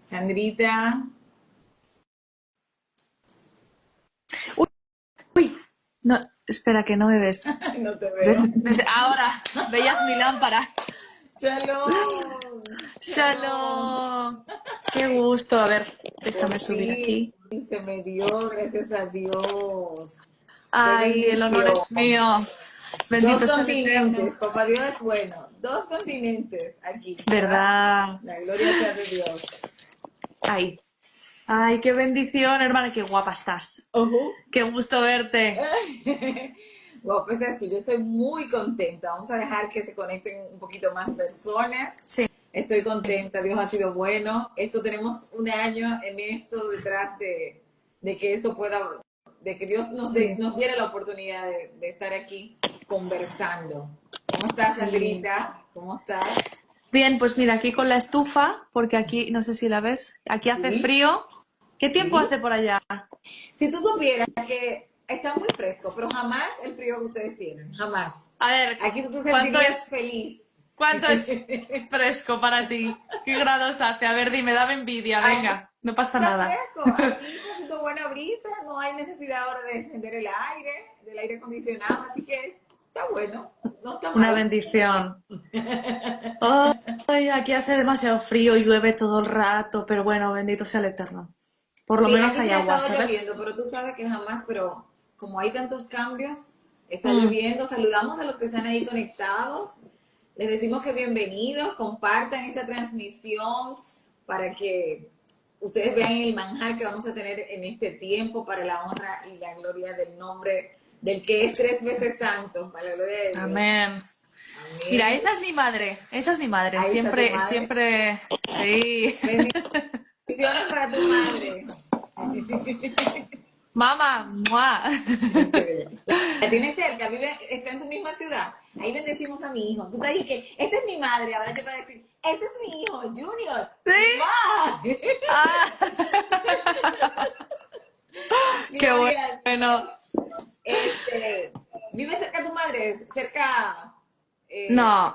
Sandrita. Uy, no, espera, que no me ves. No te veo. Ahora, veías mi lámpara. Shalom. Shalom. Shalom. Qué gusto. A ver, Por déjame subir fin aquí. se me dio, gracias a Dios. Qué Ay, el honor bendición. es mío. Dos Bendito sea el Eterno. continentes, papá Dios es bueno. Dos continentes aquí, ¿verdad? ¿Verdad? La gloria sea de Dios. Ay, ay, qué bendición, hermana. Qué guapa estás. Ojo. Qué gusto verte. Bueno, pues es que yo estoy muy contenta. Vamos a dejar que se conecten un poquito más personas. Sí, Estoy contenta, Dios ha sido bueno. Esto tenemos un año en esto detrás de que esto pueda, de que Dios sí, nos diera la oportunidad de estar aquí conversando. ¿Cómo estás, sí. Sandrita? ¿Cómo estás? Bien, pues mira, aquí con la estufa, porque aquí, no sé si la ves, aquí hace Sí, frío. ¿Qué tiempo sí. hace por allá? Si tú supieras que está muy fresco, pero jamás el frío que ustedes tienen, jamás. A ver, Aquí tú te ¿cuánto sentirías es, feliz. cuánto es fresco para ti? ¿Qué grados hace? A ver, dime, dame envidia, Aquí venga, no pasa está nada. fresco, aquí está haciendo buena brisa, no hay necesidad ahora de encender el aire, del aire acondicionado, así que está bueno, no está Una mal. bendición. Ay, aquí hace demasiado frío, llueve todo el rato, pero bueno, bendito sea el Eterno. Por lo Sí, menos aquí hay sí ha agua, estado ¿sabes? lloviendo, pero tú sabes que jamás, pero como hay tantos cambios, está Mm, lloviendo, saludamos a los que están ahí conectados, les decimos que bienvenidos, compartan esta transmisión para que ustedes vean el manjar que vamos a tener en este tiempo para la honra y la gloria del nombre del que es tres veces santo, para la gloria de Dios. amén. Mira, Amén. esa es mi madre, Ahí está tu siempre, madre. siempre, sí. Bendiciones para tu madre. Mamá, ¡mua! Qué bella. La tienes cerca, vive, está en tu misma ciudad. Ahí bendecimos a mi hijo. Tú te dices que esa es mi madre. Ahora yo voy a decir, ese es mi hijo, Junior. ¿Sí? ¡Mua! Ah, qué Gloria a bueno. Dios. Este, ¿vive cerca de tu madre? Cerca. No,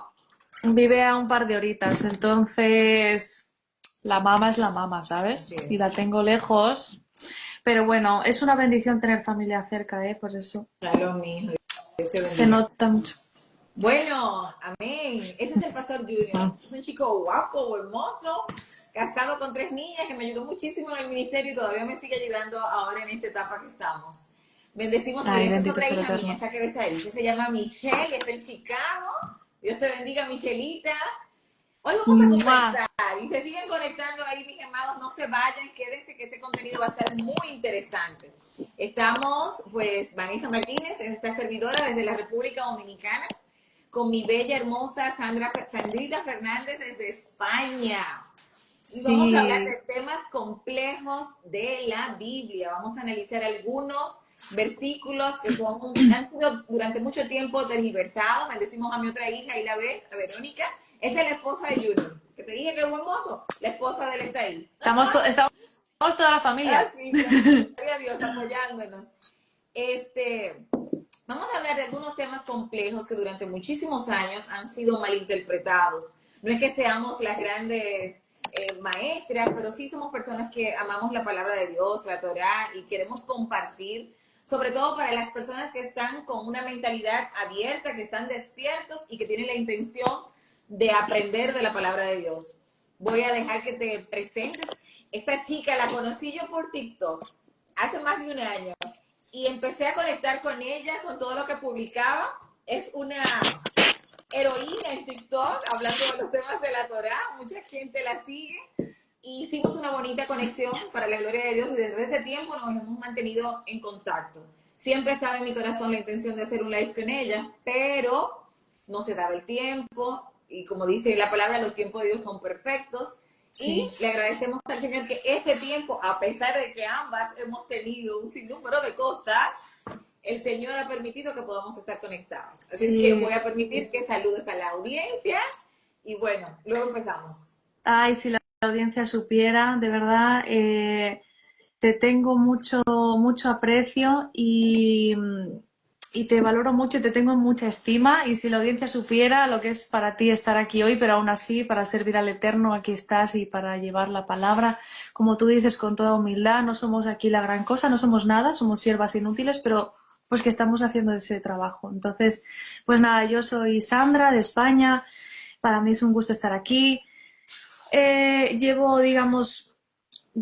eh, vive a un par de horitas, entonces la mamá es la mamá, así ¿sabes? Y es. la tengo lejos. Pero bueno, es una bendición tener familia cerca, ¿eh? Por eso Claro, mi hijo. Dios te se bendiga. nota mucho. Bueno, amén. Ese es el pastor Junior. Mm. Es un chico guapo, hermoso, casado con tres niñas que me ayudó muchísimo en el ministerio y todavía me sigue ayudando ahora en esta etapa que estamos. Bendecimos a Ay, Dios. Esa es bendito otra sea el hija mía, Eterno. esa que ves ahí. Esa se llama Michelle, está en Chicago. Dios te bendiga, Michelita. Hoy vamos a ¡Mua! conversar y se siguen conectando ahí, mis amados. No se vayan, quédense que este contenido va a estar muy interesante. Estamos, pues, Vanessa Martínez, esta servidora desde la República Dominicana, con mi bella, hermosa Sandrita Fernández desde España. Y vamos a hablar Sí, de temas complejos de la Biblia. Vamos a analizar algunos versículos que han sido durante mucho tiempo tergiversados. Bendecimos a mi otra hija, y la ves, a Verónica. Esa es la esposa de Junior, que te dije que es buen mozo. La esposa de él está ahí. estamos toda la Ah, familia. sí, gloria a Dios, apoyándonos. Este, Vamos a hablar de algunos temas complejos que durante muchísimos años han sido malinterpretados. No es que seamos las grandes maestras, pero sí somos personas que amamos la palabra de Dios, la Torá, y queremos compartir, sobre todo para las personas que están con una mentalidad abierta, que están despiertos y que tienen la intención de aprender de la palabra de Dios. Voy a dejar que te presentes. Esta chica la conocí yo por TikTok hace más de un año y empecé a conectar con ella, con todo lo que publicaba. Es una heroína en TikTok, hablando de los temas de la Torá. Mucha gente la sigue. Y hicimos una bonita conexión para la gloria de Dios y desde ese tiempo nos hemos mantenido en contacto. Siempre estaba en mi corazón la intención de hacer un live con ella, pero no se daba el tiempo y como dice la palabra, los tiempos de Dios son perfectos. Sí, Y le agradecemos al Señor que este tiempo, a pesar de que ambas hemos tenido un sinnúmero de cosas, el Señor ha permitido que podamos estar conectados. Así es que sí. voy a permitir que saludes a la audiencia y bueno, luego empezamos. Ay, si la audiencia supiera, de verdad, te tengo mucho, mucho aprecio y te valoro mucho y te tengo en mucha estima. Y si la audiencia supiera lo que es para ti estar aquí hoy, pero aún así, para servir al Eterno, aquí estás y para llevar la palabra, como tú dices, con toda humildad. No somos aquí la gran cosa, no somos nada, somos siervas inútiles, pero pues que estamos haciendo ese trabajo. Entonces, pues nada, yo soy Sandra de España. Para mí es un gusto estar aquí. Llevo, digamos,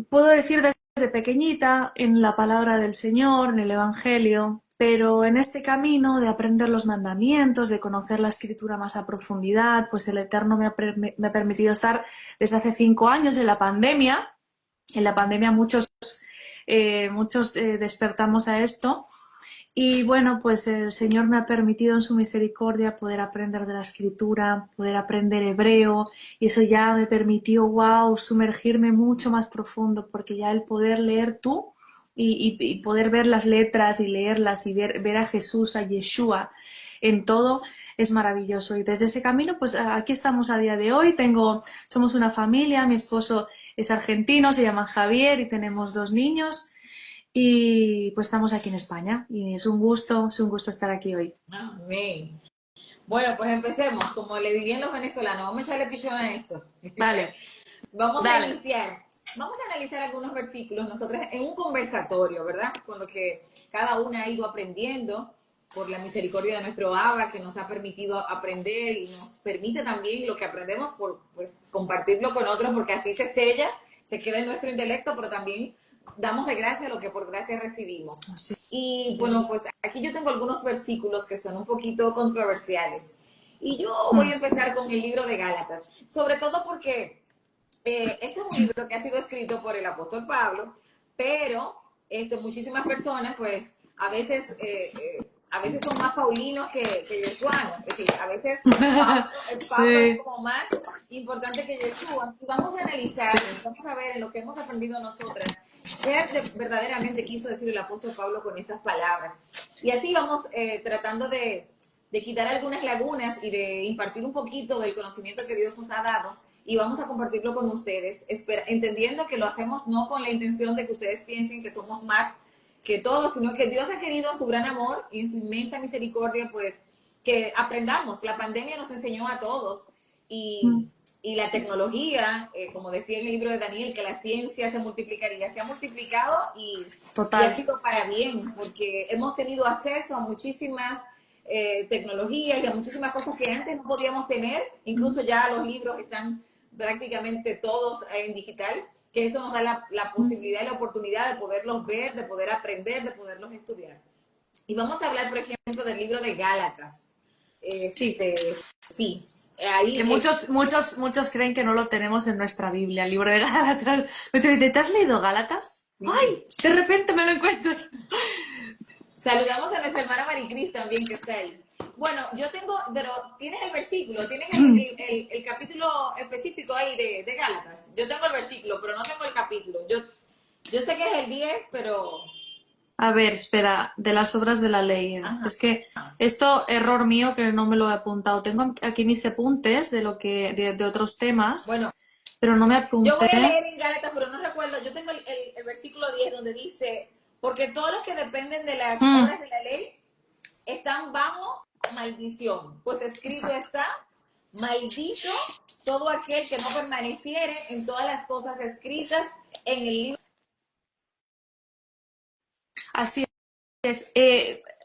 puedo decir desde pequeñita en la palabra del Señor, en el Evangelio, pero en este camino de aprender los mandamientos, de conocer la Escritura más a profundidad, pues el Eterno me ha permitido estar desde hace 5 años en la pandemia. En la pandemia muchos despertamos a esto. Y bueno, pues el Señor me ha permitido en su misericordia poder aprender de la Escritura, poder aprender hebreo, y eso ya me permitió, wow, sumergirme mucho más profundo, porque ya el poder leer tú y poder ver las letras y leerlas y ver a Jesús, a Yeshua en todo es maravilloso. Y desde ese camino, pues aquí estamos a día de hoy. Somos una familia, mi esposo es argentino, se llama Javier y tenemos 2 niños. Y pues estamos aquí en España y es un gusto estar aquí hoy. Amén. Bueno, pues empecemos. Como le dirían los venezolanos, vamos a echarle pichón a esto. Vale, Vamos a dale. iniciar. Vamos a analizar algunos versículos nosotros en un conversatorio, ¿verdad? Con lo que cada una ha ido aprendiendo por la misericordia de nuestro Abba, que nos ha permitido aprender y nos permite también lo que aprendemos por pues compartirlo con otros, porque así se sella, se queda en nuestro intelecto, pero también damos de gracia lo que por gracia recibimos. Así Y bueno, es. pues aquí yo tengo algunos versículos que son un poquito controversiales. Y yo voy a Mm, empezar con el libro de Gálatas, sobre todo porque este es un libro que ha sido escrito por el apóstol Pablo, pero muchísimas personas, pues, a veces son más paulinos que yeshuanos. Es decir, a veces Pablo es Sí, como más importante que Yeshua. Y vamos a sí. analizar, vamos a ver en lo que hemos aprendido nosotras, qué verdaderamente quiso decir el apóstol Pablo con estas palabras. Y así vamos tratando de quitar algunas lagunas y de impartir un poquito del conocimiento que Dios nos ha dado y vamos a compartirlo con ustedes, entendiendo que lo hacemos no con la intención de que ustedes piensen que somos más que todos, sino que Dios ha querido en su gran amor y en su inmensa misericordia, pues, que aprendamos. La pandemia nos enseñó a todos y, Mm, y la tecnología, como decía en el libro de Daniel, que la ciencia se multiplicaría, se ha multiplicado y ha total. sido para bien, porque hemos tenido acceso a muchísimas tecnologías y a muchísimas cosas que antes no podíamos tener, incluso ya los libros están prácticamente todos en digital, que eso nos da la posibilidad y la oportunidad de poderlos ver, de poder aprender, de poderlos estudiar. Y vamos a hablar, por ejemplo, del libro de Gálatas. Sí, Este, sí, que ahí muchos creen que no lo tenemos en nuestra Biblia, el libro de Gálatas. Muchos dicen, ¿te has leído Gálatas? sí. ¡Ay! De repente me lo encuentro. Saludamos a nuestra hermana Maricris también que está ahí. Bueno, yo tengo, pero tienes el versículo, tienes el capítulo específico ahí de Gálatas. Yo tengo el versículo, pero no tengo el capítulo. Yo sé que es el 10, pero... A ver, espera, de las obras de la ley. Ajá. Es que esto, error mío, que no me lo he apuntado. Tengo aquí mis apuntes de otros temas, Bueno, pero no me yo voy apunté. a leer en Gálatas, pero no recuerdo. Yo tengo el versículo 10 donde dice, porque todos los que dependen de las Mm, obras de la ley están bajo maldición. Pues escrito exacto. está, maldito todo aquel que no permaneciere en todas las cosas escritas en el libro. Así es.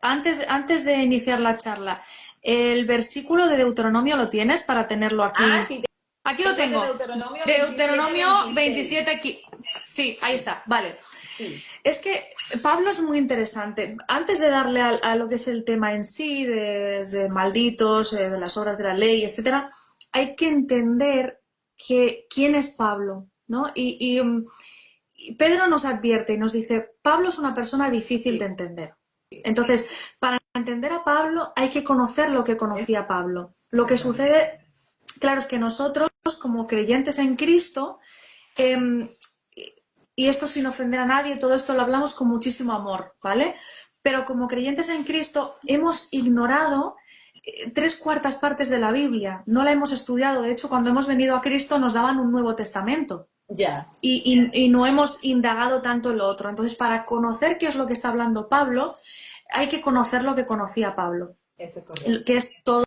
Antes de iniciar la charla, ¿el versículo de Deuteronomio lo tienes para tenerlo Ah, aquí? sí, Aquí lo tengo el de tengo. Deuteronomio 27, Deuteronomio 26. 27 aquí. Sí, ahí está. Vale. Sí. Es que Pablo es muy interesante. Antes de darle a lo que es el tema en sí, de malditos, de las obras de la ley, etcétera, hay que entender quién es Pablo, ¿no? Y Pedro nos advierte y nos dice, Pablo es una persona difícil de Sí. entender. Entonces, para entender a Pablo hay que conocer lo que conocía Pablo. Lo que sucede, claro, es que nosotros, como creyentes en Cristo, eh, y esto sin ofender a nadie, todo esto lo hablamos con muchísimo amor, ¿vale? Pero como creyentes en Cristo hemos ignorado 3/4 partes de la Biblia, no la hemos estudiado. De hecho, cuando hemos venido a Cristo nos daban un Nuevo Testamento Ya. y no hemos indagado tanto en lo otro. Entonces, para conocer qué es lo que está hablando Pablo, hay que conocer lo que conocía Pablo, Eso es correcto. que es todo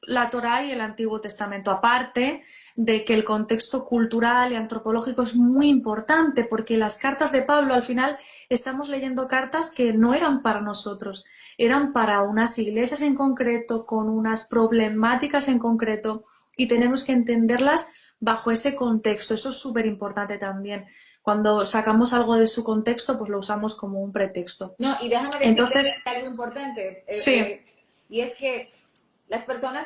la Torá y el Antiguo Testamento, aparte de que el contexto cultural y antropológico es muy importante, porque las cartas de Pablo al final estamos leyendo cartas que no eran para nosotros, eran para unas iglesias en concreto, con unas problemáticas en concreto, y tenemos que entenderlas bajo ese contexto. Eso es súper importante también. Cuando sacamos algo de su contexto, pues lo usamos como un pretexto. No, y déjame decirte Entonces, algo importante, sí, y es que las personas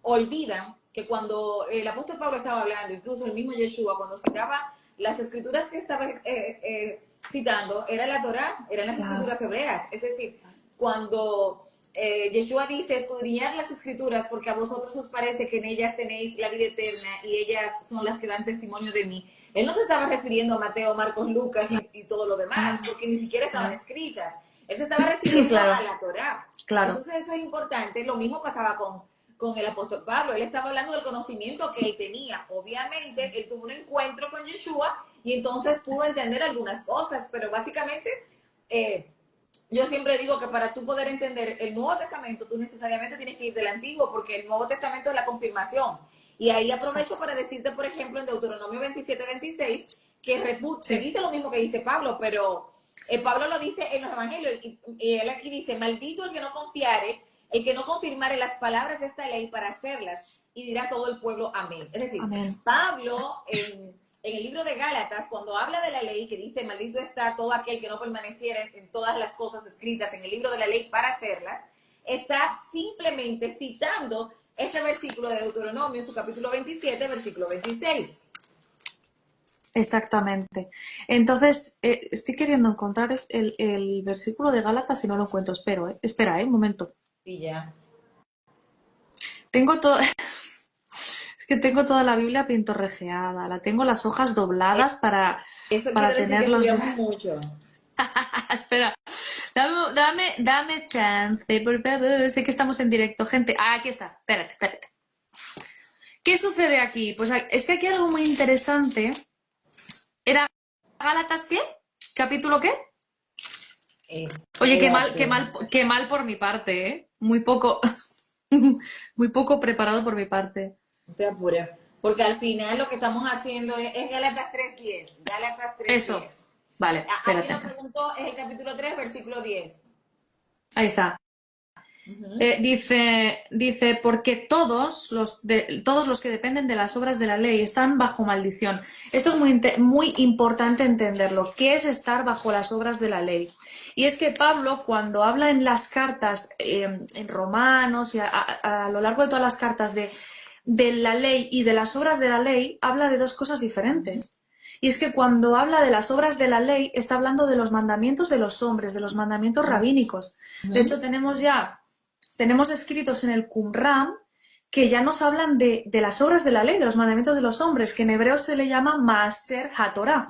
olvidan que cuando el apóstol Pablo estaba hablando, incluso el mismo Yeshua, cuando citaba las escrituras que estaba citando, era la Torá, eran las claro, escrituras hebreas. Es decir, cuando Yeshua dice escudriñar las escrituras porque a vosotros os parece que en ellas tenéis la vida eterna y ellas son las que dan testimonio de mí. Él no se estaba refiriendo a Mateo, Marcos, Lucas y todo lo demás, porque ni siquiera estaban claro, escritas. Él se estaba refiriendo claro, a la Torá. claro. Entonces eso es importante. Lo mismo pasaba con el apóstol Pablo. Él estaba hablando del conocimiento que él tenía. Obviamente, él tuvo un encuentro con Yeshua y entonces pudo entender algunas cosas, pero básicamente yo siempre digo que para tú poder entender el Nuevo Testamento, tú necesariamente tienes que ir del Antiguo, porque el Nuevo Testamento es la confirmación. Y ahí aprovecho Exacto. para decirte, por ejemplo, en Deuteronomio 27-26, que Sí. dice lo mismo que dice Pablo, pero Pablo lo dice en los evangelios, y él aquí dice, maldito el que no confiare, el que no confirmare las palabras de esta ley para hacerlas, y dirá todo el pueblo amén. Es decir, Amén. Pablo en el libro de Gálatas, cuando habla de la ley, que dice, maldito está todo aquel que no permaneciera en todas las cosas escritas en el libro de la ley para hacerlas, está simplemente citando ese versículo de Deuteronomio, en su capítulo 27, versículo 26. Exactamente. Entonces, estoy queriendo encontrar el versículo de Gálatas y no lo encuentro. Espero, ¿eh? Espera, un momento. Sí, ya. Tengo todo, es que tengo toda la Biblia pintorrejeada, la tengo las hojas dobladas Eso para quiere decir que tenerlos. estudiamos mucho. Espera, dame chance, por favor. Sé que estamos en directo, gente. Ah, aquí está. Espérate, espérate. ¿Qué sucede aquí? Pues es que aquí hay algo muy interesante. ¿Era Gálatas qué? ¿Capítulo qué? Oye, Espérate. qué mal por mi parte, ¿eh? Muy poco, muy poco preparado por mi parte. No te apures. Porque al final lo que estamos haciendo es Gálatas 3:10. Gálatas Eso. 3:10. Vale, Aquí espérate. nos preguntó, es el capítulo 3, versículo 10. Ahí está. Ujú. Dice, porque todos los que dependen de las obras de la ley están bajo maldición. Esto es muy importante entenderlo. ¿Qué es estar bajo las obras de la ley? Y es que Pablo, cuando habla en las cartas, en Romanos y a lo largo de todas las cartas de la ley y de las obras de la ley, habla de dos cosas diferentes. Y es que cuando habla de las obras de la ley, está hablando de los mandamientos de los hombres, de los mandamientos rabínicos. De hecho, tenemos escritos en el Qumran que ya nos hablan de las obras de la ley, de los mandamientos de los hombres, que en hebreo se le llama Maaser HaTorah.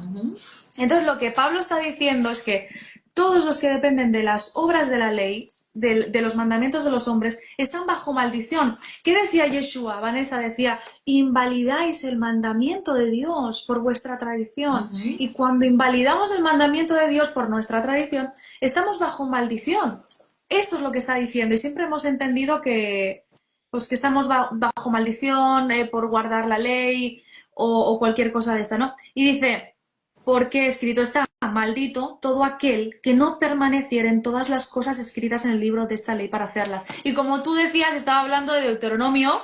Entonces, lo que Pablo está diciendo es que todos los que dependen de las obras de la ley, de los mandamientos de los hombres, están bajo maldición. ¿Qué decía Yeshua? Vanessa decía, invalidáis el mandamiento de Dios por vuestra tradición. Y cuando invalidamos el mandamiento de Dios por nuestra tradición, estamos bajo maldición. Esto es lo que está diciendo y siempre hemos entendido que, pues, que estamos bajo maldición por guardar la ley o cualquier cosa de esta, ¿no? Y dice, porque escrito está, maldito todo aquel que no permaneciera en todas las cosas escritas en el libro de esta ley para hacerlas. Y como tú decías, estaba hablando de Deuteronomio,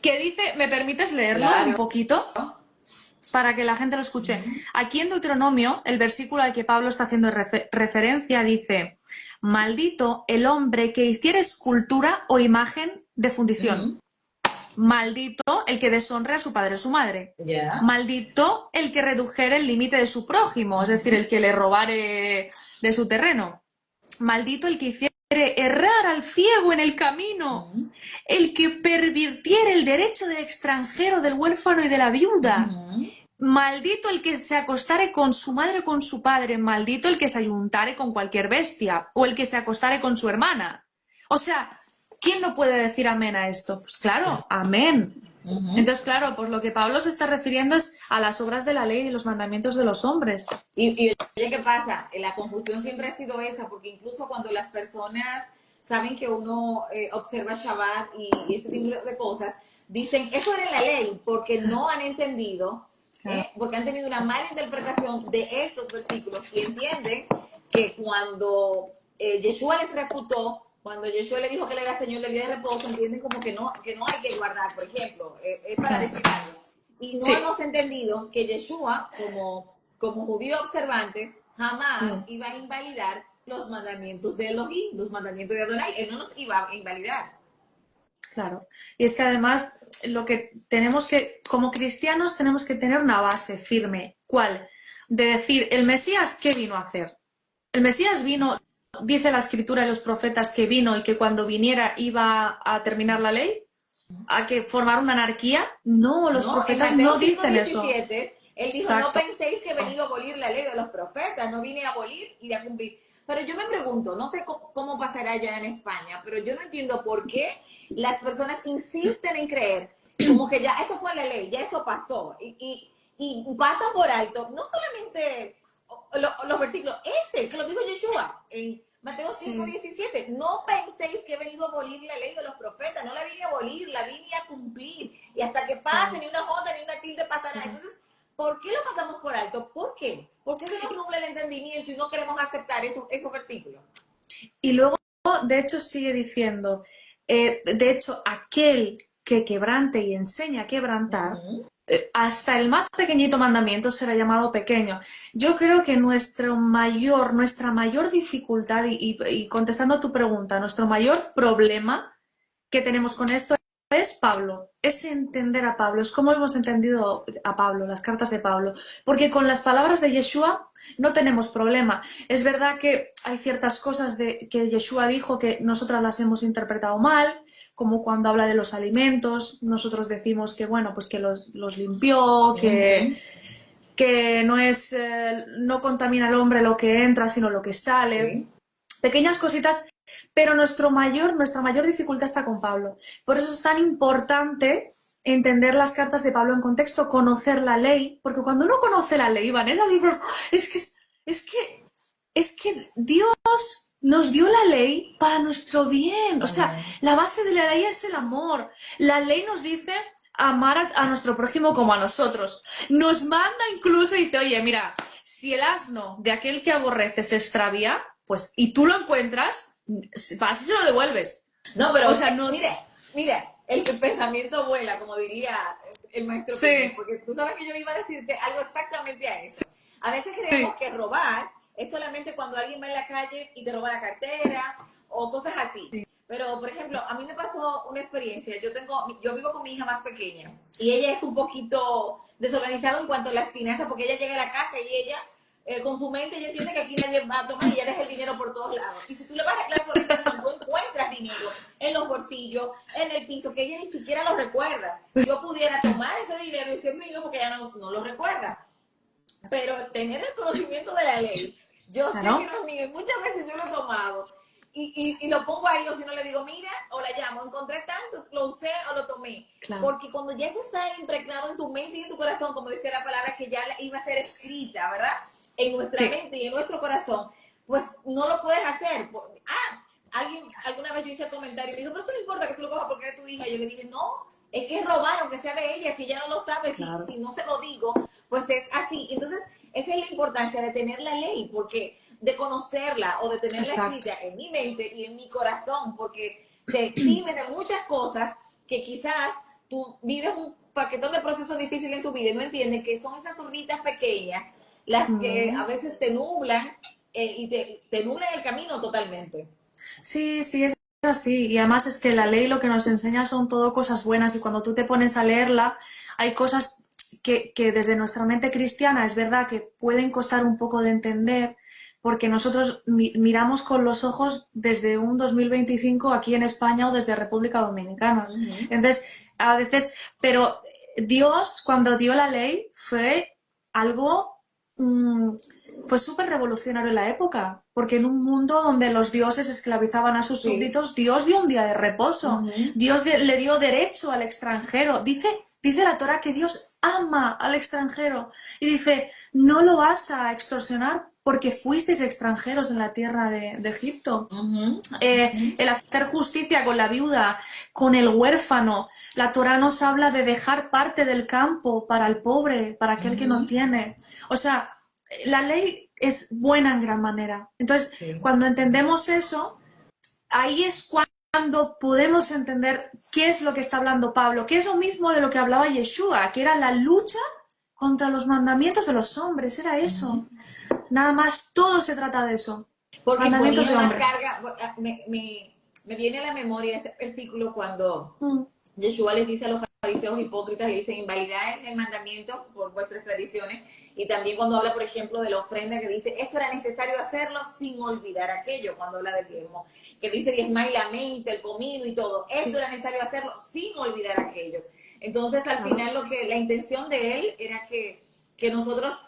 que dice, ¿me permites leerlo un Claro. poquito? Para que la gente lo escuche. Aquí en Deuteronomio, el versículo al que Pablo está haciendo referencia dice, maldito el hombre que hiciera escultura o imagen de fundición. Maldito el que deshonre a su padre o su madre. Ya. Maldito el que redujere el límite de su prójimo, es decir, el que le robare de su terreno. Maldito el que hiciere errar al ciego en el camino, el que pervirtiere el derecho del extranjero, del huérfano y de la viuda. Maldito el que se acostare con su madre o con su padre, maldito el que se ayuntare con cualquier bestia, o el que se acostare con su hermana. O sea, ¿quién no puede decir amén a esto? Pues claro, amén. Ujú. Entonces, claro, pues lo que Pablo se está refiriendo es a las obras de la ley y los mandamientos de los hombres. Y oye, ¿qué pasa? La confusión siempre ha sido esa, porque incluso cuando las personas saben que uno observa Shabbat y ese tipo de cosas, dicen, eso era en la ley, porque no han entendido, Claro. porque han tenido una mala interpretación de estos versículos y entienden que cuando Yeshua les refutó, cuando Yeshua le dijo que él era Señor del día de reposo, entienden como que no hay que guardar, por ejemplo, es para decir algo. Y no Sí. hemos entendido que Yeshua, como judío observante, jamás Mm. iba a invalidar los mandamientos de Elohim, los mandamientos de Adonai. Él no los iba a invalidar. Claro. Y es que además lo que tenemos que, como cristianos, tenemos que tener una base firme. ¿Cuál? De decir, el Mesías, ¿qué vino a hacer? El Mesías vino, dice la Escritura y los profetas que vino y que cuando viniera iba a terminar la ley, a que formar una anarquía. No, los No, en profetas Mateo no dicen eso. 5:17, él dijo, no Exacto. penséis que he venido a abolir la ley de los profetas, no vine a abolir y a cumplir. Pero yo me pregunto, no sé cómo pasará ya en España, pero yo no entiendo por qué las personas insisten en creer como que ya eso fue la ley, ya eso pasó y pasan por alto, no solamente los versículos, que lo dijo Yeshua en Mateo cinco Sí, diecisiete no penséis que he venido a abolir la ley de los profetas, no la vine a abolir, la vine a cumplir. Y hasta que pase, claro. ni una jota ni una tilde pasará. Sí. Entonces, ¿por qué lo pasamos por alto? ¿Por qué? ¿Por qué se nos nubla el entendimiento y no queremos aceptar esos versículos? Y luego, de hecho, sigue diciendo, de hecho, aquel que quebrante y enseña a quebrantar, Ujú. hasta el más pequeñito mandamiento será llamado pequeño. Yo creo que nuestra mayor dificultad, y contestando a tu pregunta, nuestro mayor problema que tenemos con esto es Pablo, es entender a Pablo, es como hemos entendido a Pablo, las cartas de Pablo, porque con las palabras de Yeshua no tenemos problema. Es verdad que hay ciertas cosas que Yeshua dijo que nosotras las hemos interpretado mal, como cuando habla de los alimentos, nosotros decimos que bueno, pues que los limpió, Ujú. que no es, no contamina al hombre lo que entra, sino lo que sale. Sí. Pequeñas cositas, pero nuestra mayor dificultad está con Pablo. Por eso es tan importante entender las cartas de Pablo en contexto, conocer la ley, porque cuando uno conoce la ley, Vanessa, dices, es que, es que, es que Dios nos dio la ley para nuestro bien. O sea, Amén. la base de la ley es el amor. La ley nos dice amar a nuestro prójimo como a nosotros. Nos manda incluso y dice, oye, mira, si el asno de aquel que aborrece se extravía, pues, y tú lo encuentras, vas y se lo devuelves. No, pero O es sea, que, mira, el pensamiento vuela, como diría el maestro Peña, Sí, porque tú sabes que yo iba a decirte algo exactamente a eso. A veces creemos sí. que robar es solamente cuando alguien va en la calle y te roba la cartera o cosas así. Pero, por ejemplo, a mí me pasó una experiencia. Yo vivo con mi hija más pequeña y ella es un poquito desorganizada en cuanto a las finanzas porque ella llega a la casa y ella con su mente ella entiende que aquí nadie va a tomar y ella deja el dinero por todos lados. Y si tú le bajas la orientación, tú encuentras dinero en los bolsillos, en el piso, que ella ni siquiera lo recuerda. Yo pudiera tomar ese dinero y ser mío porque ella no lo recuerda. Pero tener el conocimiento de la ley, yo sé que Claro, no es mío y muchas veces yo lo he tomado y lo pongo ahí o si no le digo, mira, o la llamo, encontré tanto, lo usé o lo tomé. claro. Porque cuando ya eso está impregnado en tu mente y en tu corazón, como dice la palabra, que ya iba a ser escrita, ¿verdad? En nuestra Sí, mente y en nuestro corazón, pues no lo puedes hacer. Alguna vez yo hice el comentario y me dijo, pero eso no importa que tú lo cojas porque es tu hija. Y yo le dije, no, es que es robar, aunque sea de ella, si ella no lo sabe, claro. si no se lo digo, pues es así. Entonces, esa es la importancia de tener la ley, porque de conocerla o de tenerla Exacto. escrita en mi mente y en mi corazón, porque te exime de muchas cosas que quizás tú vives un paquetón de procesos difíciles en tu vida y no entiendes que son esas zorritas pequeñas las que a Mm. veces te nublan y te nublan el camino totalmente. Sí, sí, es así. Y además es que la ley lo que nos enseña son todo cosas buenas y cuando tú te pones a leerla, hay cosas que desde nuestra mente cristiana es verdad que pueden costar un poco de entender porque nosotros miramos con los ojos desde un 2025 aquí en España o desde República Dominicana. Uh -huh. Entonces, a veces, pero Dios cuando dio la ley fue algo... fue súper revolucionario en la época, porque en un mundo donde los dioses esclavizaban a sus Sí. súbditos, Dios dio un día de reposo, Ujú. Dios le dio derecho al extranjero. Dice la Torá que Dios ama al extranjero y dice, no lo vas a extorsionar porque fuisteis extranjeros en la tierra de Egipto. Ujú. Ujú. El hacer justicia con la viuda, con el huérfano. La Torá nos habla de dejar parte del campo para el pobre, para aquel que no Ujú. tiene. O sea, la ley es buena en gran manera. Entonces, Sí. cuando entendemos eso, ahí es cuando podemos entender qué es lo que está hablando Pablo, que es lo mismo de lo que hablaba Yeshua, que era la lucha contra los mandamientos de los hombres, era eso. Ujú. Nada más, todo se trata de eso. Porque Mandamientos imponían de más hombres. carga. Me viene a la memoria ese versículo cuando Mm, Yeshua les dice a los fariseos hipócritas, le dicen, invalidad el mandamiento por vuestras tradiciones. Y también cuando habla, por ejemplo, de la ofrenda, que dice, esto era necesario hacerlo sin olvidar aquello, cuando habla del diezmo. Que dice diezmar la mente, el comino y todo. Esto sí, era necesario hacerlo sin olvidar aquello. Entonces, al claro, final, la intención de él era que nosotros,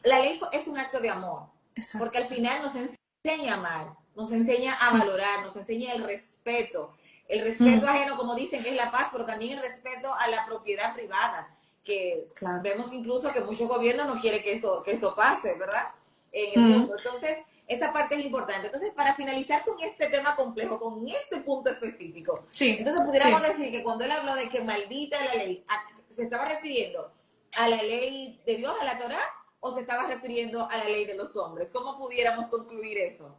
la ley es un acto de amor, porque exacto. al final nos enseña a amar, nos enseña a Sí. valorar, nos enseña el respeto Mm, ajeno, como dicen, que es la paz, pero también el respeto a la propiedad privada, que claro. vemos incluso que muchos gobiernos no quieren que eso pase, ¿verdad? En el Mm, mundo. Entonces, esa parte es importante. Entonces, para finalizar con este tema complejo, con este punto específico, sí, entonces pudiéramos sí. decir que cuando él habló de que maldita la ley, se estaba refiriendo a la ley de Dios, a la Torá, o se estaba refiriendo a la ley de los hombres. ¿Cómo pudiéramos concluir eso?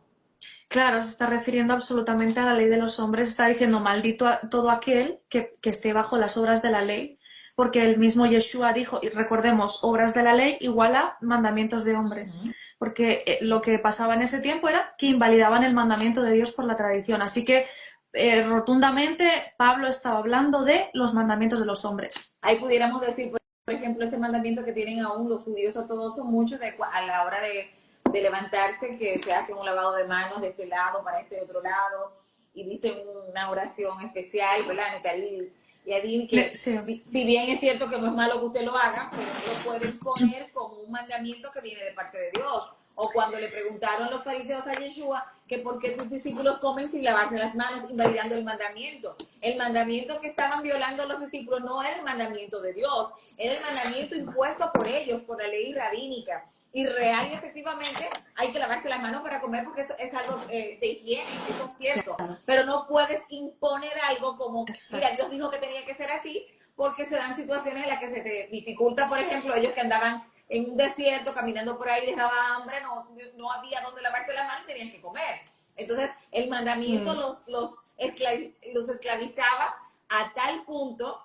Claro, se está refiriendo absolutamente a la ley de los hombres. Está diciendo maldito a todo aquel que esté bajo las obras de la ley, porque el mismo Yeshua dijo, y recordemos, obras de la ley igual a mandamientos de hombres, Uh-huh. porque lo que pasaba en ese tiempo era que invalidaban el mandamiento de Dios por la tradición. Así que rotundamente Pablo estaba hablando de los mandamientos de los hombres. Ahí pudiéramos decir, por ejemplo, ese mandamiento que tienen aún los judíos ortodoxos muchos a la hora de levantarse, que se hace un lavado de manos de este lado para este otro lado, y dicen una oración especial, ¿verdad? Netalí y Adín, que Sí, si bien es cierto que no es malo que usted lo haga, pero no lo pueden poner como un mandamiento que viene de parte de Dios. O cuando le preguntaron los fariseos a Yeshua que por qué tus discípulos comen sin lavarse las manos, invalidando el mandamiento. El mandamiento que estaban violando los discípulos no era el mandamiento de Dios, era el mandamiento impuesto por ellos, por la ley rabínica. Y real y efectivamente hay que lavarse las manos para comer porque es algo de higiene, eso es cierto. claro, Pero no puedes imponer algo como, mira, exacto. Dios dijo que tenía que ser así, porque se dan situaciones en las que se te dificulta, por ejemplo, ellos que andaban en un desierto, caminando por ahí, les daba hambre, no había donde lavarse las manos y tenían que comer. Entonces, el mandamiento Mm, los esclavizaba a tal punto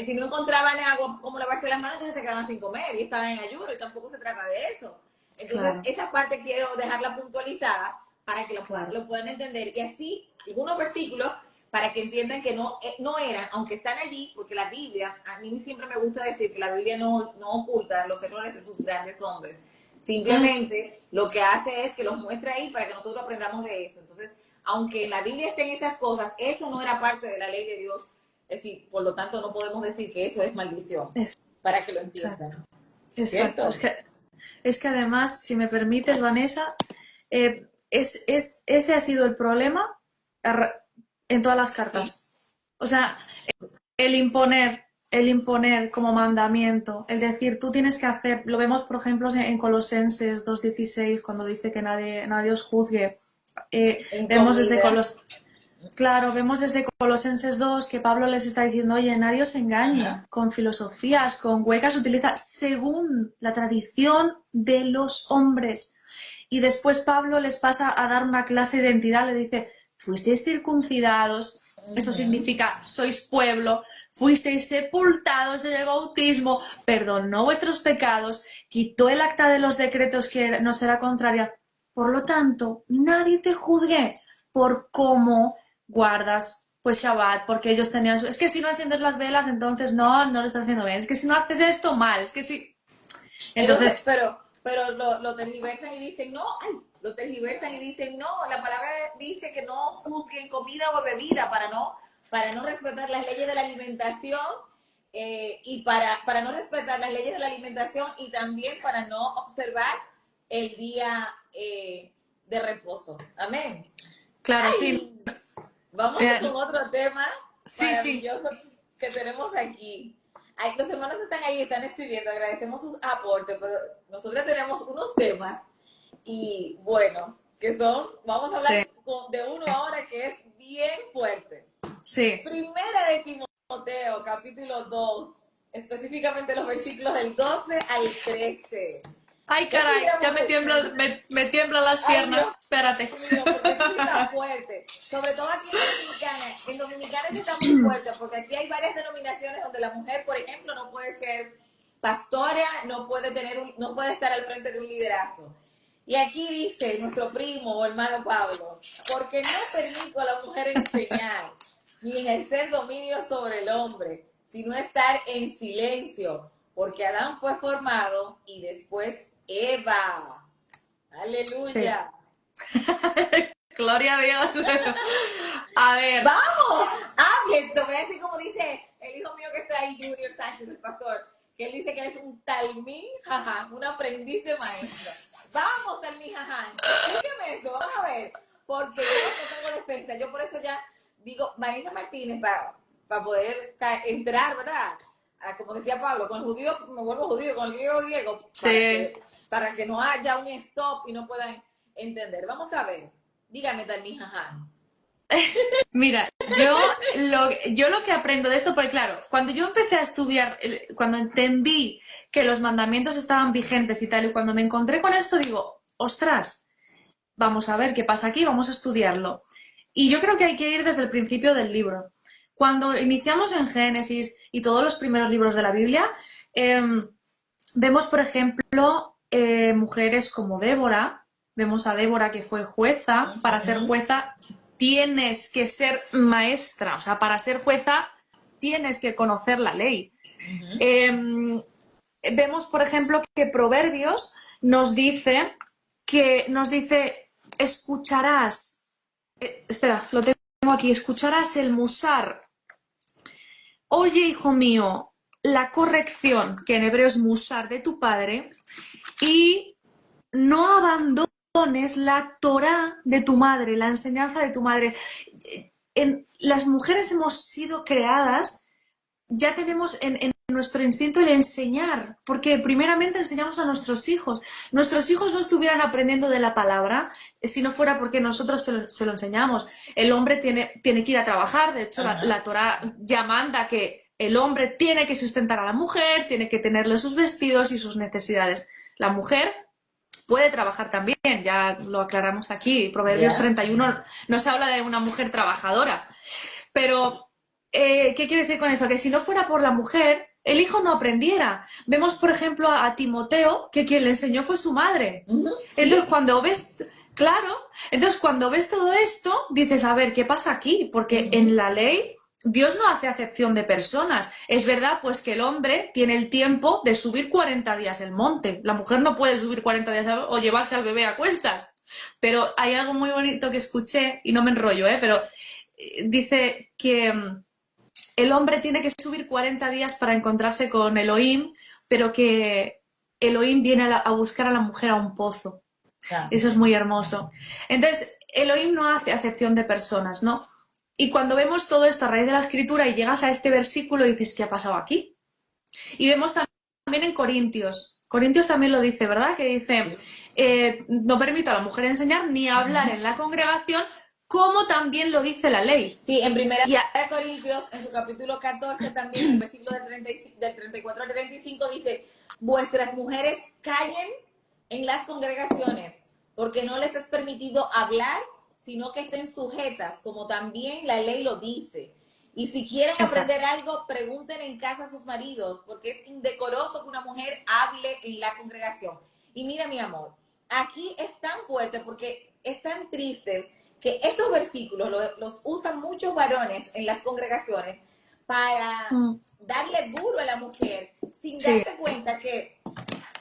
si no encontraban agua, como lavarse las manos, entonces se quedaban sin comer y estaban en ayuno y tampoco se trata de eso. Entonces, claro, esa parte quiero dejarla puntualizada para que claro. lo puedan entender. Y así, algunos versículos para que entiendan que no eran, aunque están allí, porque la Biblia, a mí siempre me gusta decir que la Biblia no oculta los errores de sus grandes hombres. Mm, Simplemente lo que hace es que los muestra ahí para que nosotros aprendamos de eso. Entonces, aunque en la Biblia estén esas cosas, eso no era parte de la ley de Dios. Es decir, por lo tanto, no podemos decir que eso es maldición, para que lo entiendan. exacto, exacto. ¿Cierto? Es que además, si me permites, Vanessa, ese ha sido el problema en todas las Sí. cartas. O sea, el imponer como mandamiento, el decir, tú tienes que hacer, lo vemos por ejemplo en Colosenses 2:16, cuando dice que nadie os juzgue. En Vemos desde comida. Claro, vemos desde Colosenses 2 que Pablo les está diciendo, oye, nadie os engañe Ajá. con filosofías, con huecas, utiliza según la tradición de los hombres. Y después Pablo les pasa a dar una clase de identidad, le dice, fuisteis circuncidados, eso Uh-huh. significa sois pueblo, fuisteis sepultados en el bautismo, perdonó vuestros pecados, quitó el acta de los decretos que nos era contraria. Por lo tanto, nadie te juzgue por cómo guardas pues Shabbat, porque ellos tenían es que si no enciendes las velas, entonces no lo estás haciendo bien, es que si no haces esto mal, es que si... Entonces, Entonces, pero lo tergiversan y dicen, no, ay, lo tergiversan y dicen, no, la palabra dice que no juzguen comida o bebida para no respetar las leyes de la alimentación y para no respetar las leyes de la alimentación y también para no observar el día de reposo. Amén. Claro, sí. Ay, vamos con otro tema Sí, sí. maravilloso que tenemos aquí. Ay, los hermanos están ahí, están escribiendo, agradecemos sus aportes, pero nosotros tenemos unos temas y bueno, que son, vamos a hablar Sí. de uno ahora que es bien fuerte. Sí. Primera de Timoteo, capítulo 2, específicamente los versículos del 12 al 13. Ay, ¿Qué caray, ya pudiéramos decir? me tiemblan las Ay, piernas. Dios Espérate. mío, porque esto está fuerte. Sobre todo aquí en Dominicana. En Dominicana sí está muy fuerte, porque aquí hay varias denominaciones donde la mujer, por ejemplo, no puede ser pastora, no puede no puede estar al frente de un liderazgo. Y aquí dice nuestro primo o hermano Pablo, porque no permito a la mujer enseñar ni ejercer dominio sobre el hombre, sino estar en silencio, porque Adán fue formado y después Eva. Sí. Aleluya. Gloria a Dios. A ver. Vamos, hable. Te voy a decir como dice el hijo mío que está ahí, Junior Sánchez, el pastor, que él dice que es un talmín, jaja, un aprendiz de maestro. Vamos, talmín, jaja. Explíqueme eso, vamos a ver. Porque yo no tengo defensa. Yo por eso ya digo, Marisa Martínez, para poder entrar, ¿verdad? Como decía Pablo, con el judío me vuelvo judío, con el griego, Sí. para que no haya un stop y no puedan entender. Vamos a ver. Dígame, talmín, jaja. Mira, yo lo que aprendo de esto, porque claro, cuando yo empecé a estudiar, cuando entendí que los mandamientos estaban vigentes y tal, y cuando me encontré con esto, digo, ostras, vamos a ver qué pasa aquí, vamos a estudiarlo. Y yo creo que hay que ir desde el principio del libro. Cuando iniciamos en Génesis y todos los primeros libros de la Biblia, vemos, por ejemplo, mujeres como Débora. Vemos a Débora que fue jueza. Para ser jueza tienes que ser maestra. O sea, para ser jueza tienes que conocer la ley. Vemos, por ejemplo, que Proverbios nos dice escucharás. Espera, lo tengo aquí. Escucharás el musar. Oye, hijo mío, la corrección, que en hebreo es musar, de tu padre, y no abandones la Torá de tu madre, la enseñanza de tu madre. Las mujeres hemos sido creadas, ya tenemos en nuestro instinto el enseñar, porque primeramente enseñamos a nuestros hijos. Nuestros hijos no estuvieran aprendiendo de la palabra si no fuera porque nosotros se lo enseñamos. El hombre tiene que ir a trabajar, de hecho la Torá ya manda que el hombre tiene que sustentar a la mujer, tiene que tenerle sus vestidos y sus necesidades. La mujer puede trabajar también, ya lo aclaramos aquí, Proverbios 31 nos habla de una mujer trabajadora, pero ¿qué quiere decir con eso? Que si no fuera por la mujer, el hijo no aprendiera. Vemos, por ejemplo, a Timoteo, que quien le enseñó fue su madre. ¿Sí? Entonces, cuando ves, claro, entonces cuando ves todo esto, dices, a ver, ¿qué pasa aquí? Porque en la ley Dios no hace acepción de personas. Es verdad, pues, que el hombre tiene el tiempo de subir 40 días el monte. La mujer no puede subir 40 días o llevarse al bebé a cuestas. Pero hay algo muy bonito que escuché, y no me enrollo, pero dice que el hombre tiene que subir 40 días para encontrarse con Elohim, pero que Elohim viene a buscar a la mujer a un pozo. Eso es muy hermoso. Entonces, Elohim no hace acepción de personas, ¿no? Y cuando vemos todo esto a raíz de la escritura y llegas a este versículo, dices, ¿qué ha pasado aquí? Y vemos también en Corintios. Corintios también lo dice, ¿verdad? Que dice, no permito a la mujer enseñar ni hablar en la congregación, como también lo dice la ley. Sí, en primera de Corintios, en su capítulo 14 también, el versículo del 34 al 35 dice, vuestras mujeres callen en las congregaciones, porque no les es permitido hablar, sino que estén sujetas, como también la ley lo dice. Y si quieren aprender algo, pregunten en casa a sus maridos, porque es indecoroso que una mujer hable en la congregación. Y mira, mi amor, aquí es tan fuerte porque es tan triste que estos versículos los usan muchos varones en las congregaciones para darle duro a la mujer, sin darse cuenta que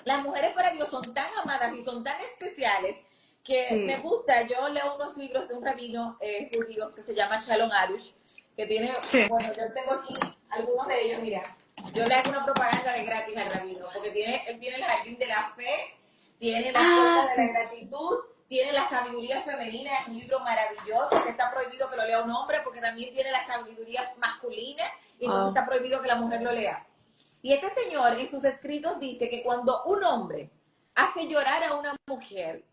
las mujeres para Dios son tan amadas y son tan especiales que me gusta. Yo leo unos libros de un rabino judío que se llama Shalom Arush, que tiene, bueno, yo tengo aquí algunos de ellos, mira. Yo le hago una propaganda de gratis al rabino, porque él tiene el jardín de la fe, tiene la puerta de la gratitud, tiene la sabiduría femenina, es un libro maravilloso que está prohibido que lo lea un hombre porque también tiene la sabiduría masculina y entonces está prohibido que la mujer lo lea. Y este señor en sus escritos dice que cuando un hombre hace llorar a una mujer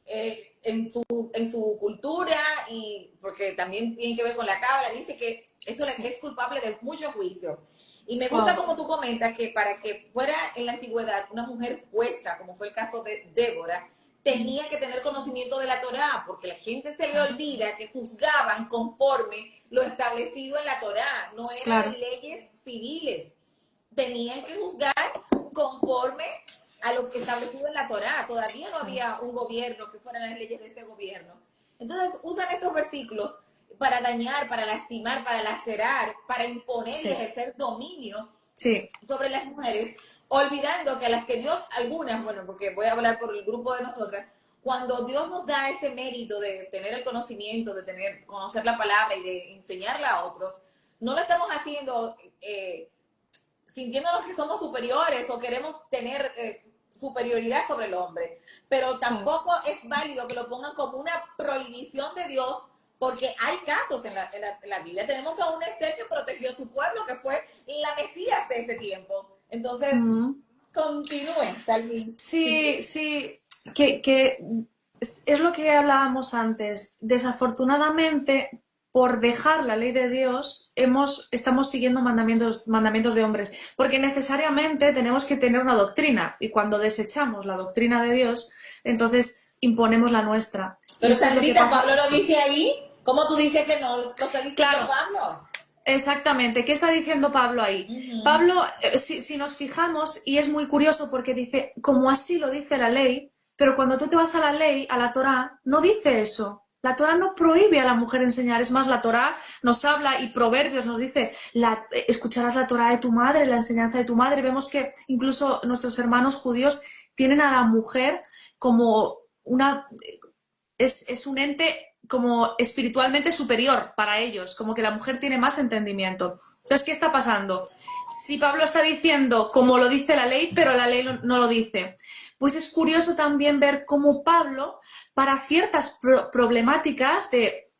en su cultura, y porque también tiene que ver con la cábala, dice que eso es culpable de mucho juicio. Y me gusta como tú comentas que para que fuera en la antigüedad una mujer jueza, como fue el caso de Débora, tenía que tener conocimiento de la Torá, porque la gente se le olvida que juzgaban conforme lo establecido en la Torá, no eran leyes civiles, tenían que juzgar conforme a lo que establecido en la Torá. Todavía no había un gobierno que fueran las leyes de ese gobierno. Entonces usan estos versículos para dañar, para lastimar, para lacerar, para imponer y ejercer dominio sobre las mujeres, olvidando que a las que Dios, algunas, bueno, porque voy a hablar por el grupo de nosotras, cuando Dios nos da ese mérito de tener el conocimiento, de conocer la palabra y de enseñarla a otros, no lo estamos haciendo sintiéndonos que somos superiores o queremos tener superioridad sobre el hombre, pero tampoco es válido que lo pongan como una prohibición de Dios, porque hay casos en la Biblia. Tenemos a una Esther que protegió a su pueblo, que fue la Mesías de ese tiempo. Entonces, continúen, Salmi. Sí, que es lo que hablábamos antes. Desafortunadamente, por dejar la ley de Dios, estamos siguiendo mandamientos de hombres, porque necesariamente tenemos que tener una doctrina, y cuando desechamos la doctrina de Dios, entonces imponemos la nuestra. Pero Sandrita, Pablo lo dice ahí, ¿cómo tú dices que no? ¿Lo está diciendo Pablo? Exactamente. ¿Qué está diciendo Pablo ahí? Pablo, si nos fijamos, y es muy curioso porque dice, como así lo dice la ley, pero cuando tú te vas a la ley, a la Torá, no dice eso. La Torá no prohíbe a la mujer enseñar. Es más, la Torá nos habla, y Proverbios nos dice, escucharás la Torá de tu madre, la enseñanza de tu madre. Vemos que incluso nuestros hermanos judíos tienen a la mujer como es un ente como espiritualmente superior para ellos, como que la mujer tiene más entendimiento. Entonces, ¿qué está pasando? Si Pablo está diciendo como lo dice la ley, pero la ley no lo dice, pues es curioso también ver cómo Pablo, para ciertas problemáticas de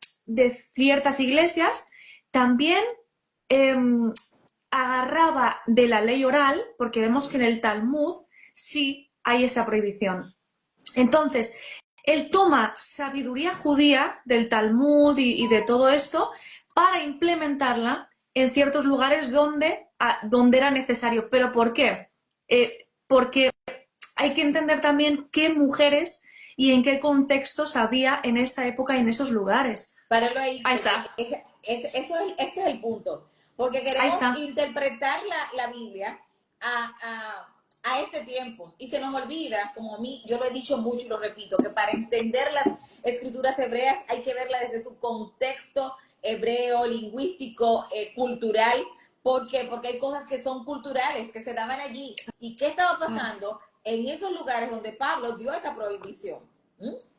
ciertas iglesias, también agarraba de la ley oral, porque vemos que en el Talmud sí hay esa prohibición. Entonces, él toma sabiduría judía del Talmud y de todo esto para implementarla en ciertos lugares donde era necesario. ¿Pero por qué? Porque hay que entender también qué mujeres y en qué contextos había en esa época y en esos lugares. Páralo ahí. Ahí está. Ese es el punto. Porque queremos interpretar la Biblia a este tiempo. Y se nos olvida, como a mí, yo lo he dicho mucho y lo repito, que para entender las escrituras hebreas hay que verla desde su contexto hebreo, lingüístico, cultural, porque hay cosas que son culturales, que se daban allí. ¿Y qué estaba pasando en esos lugares donde Pablo dio esta prohibición?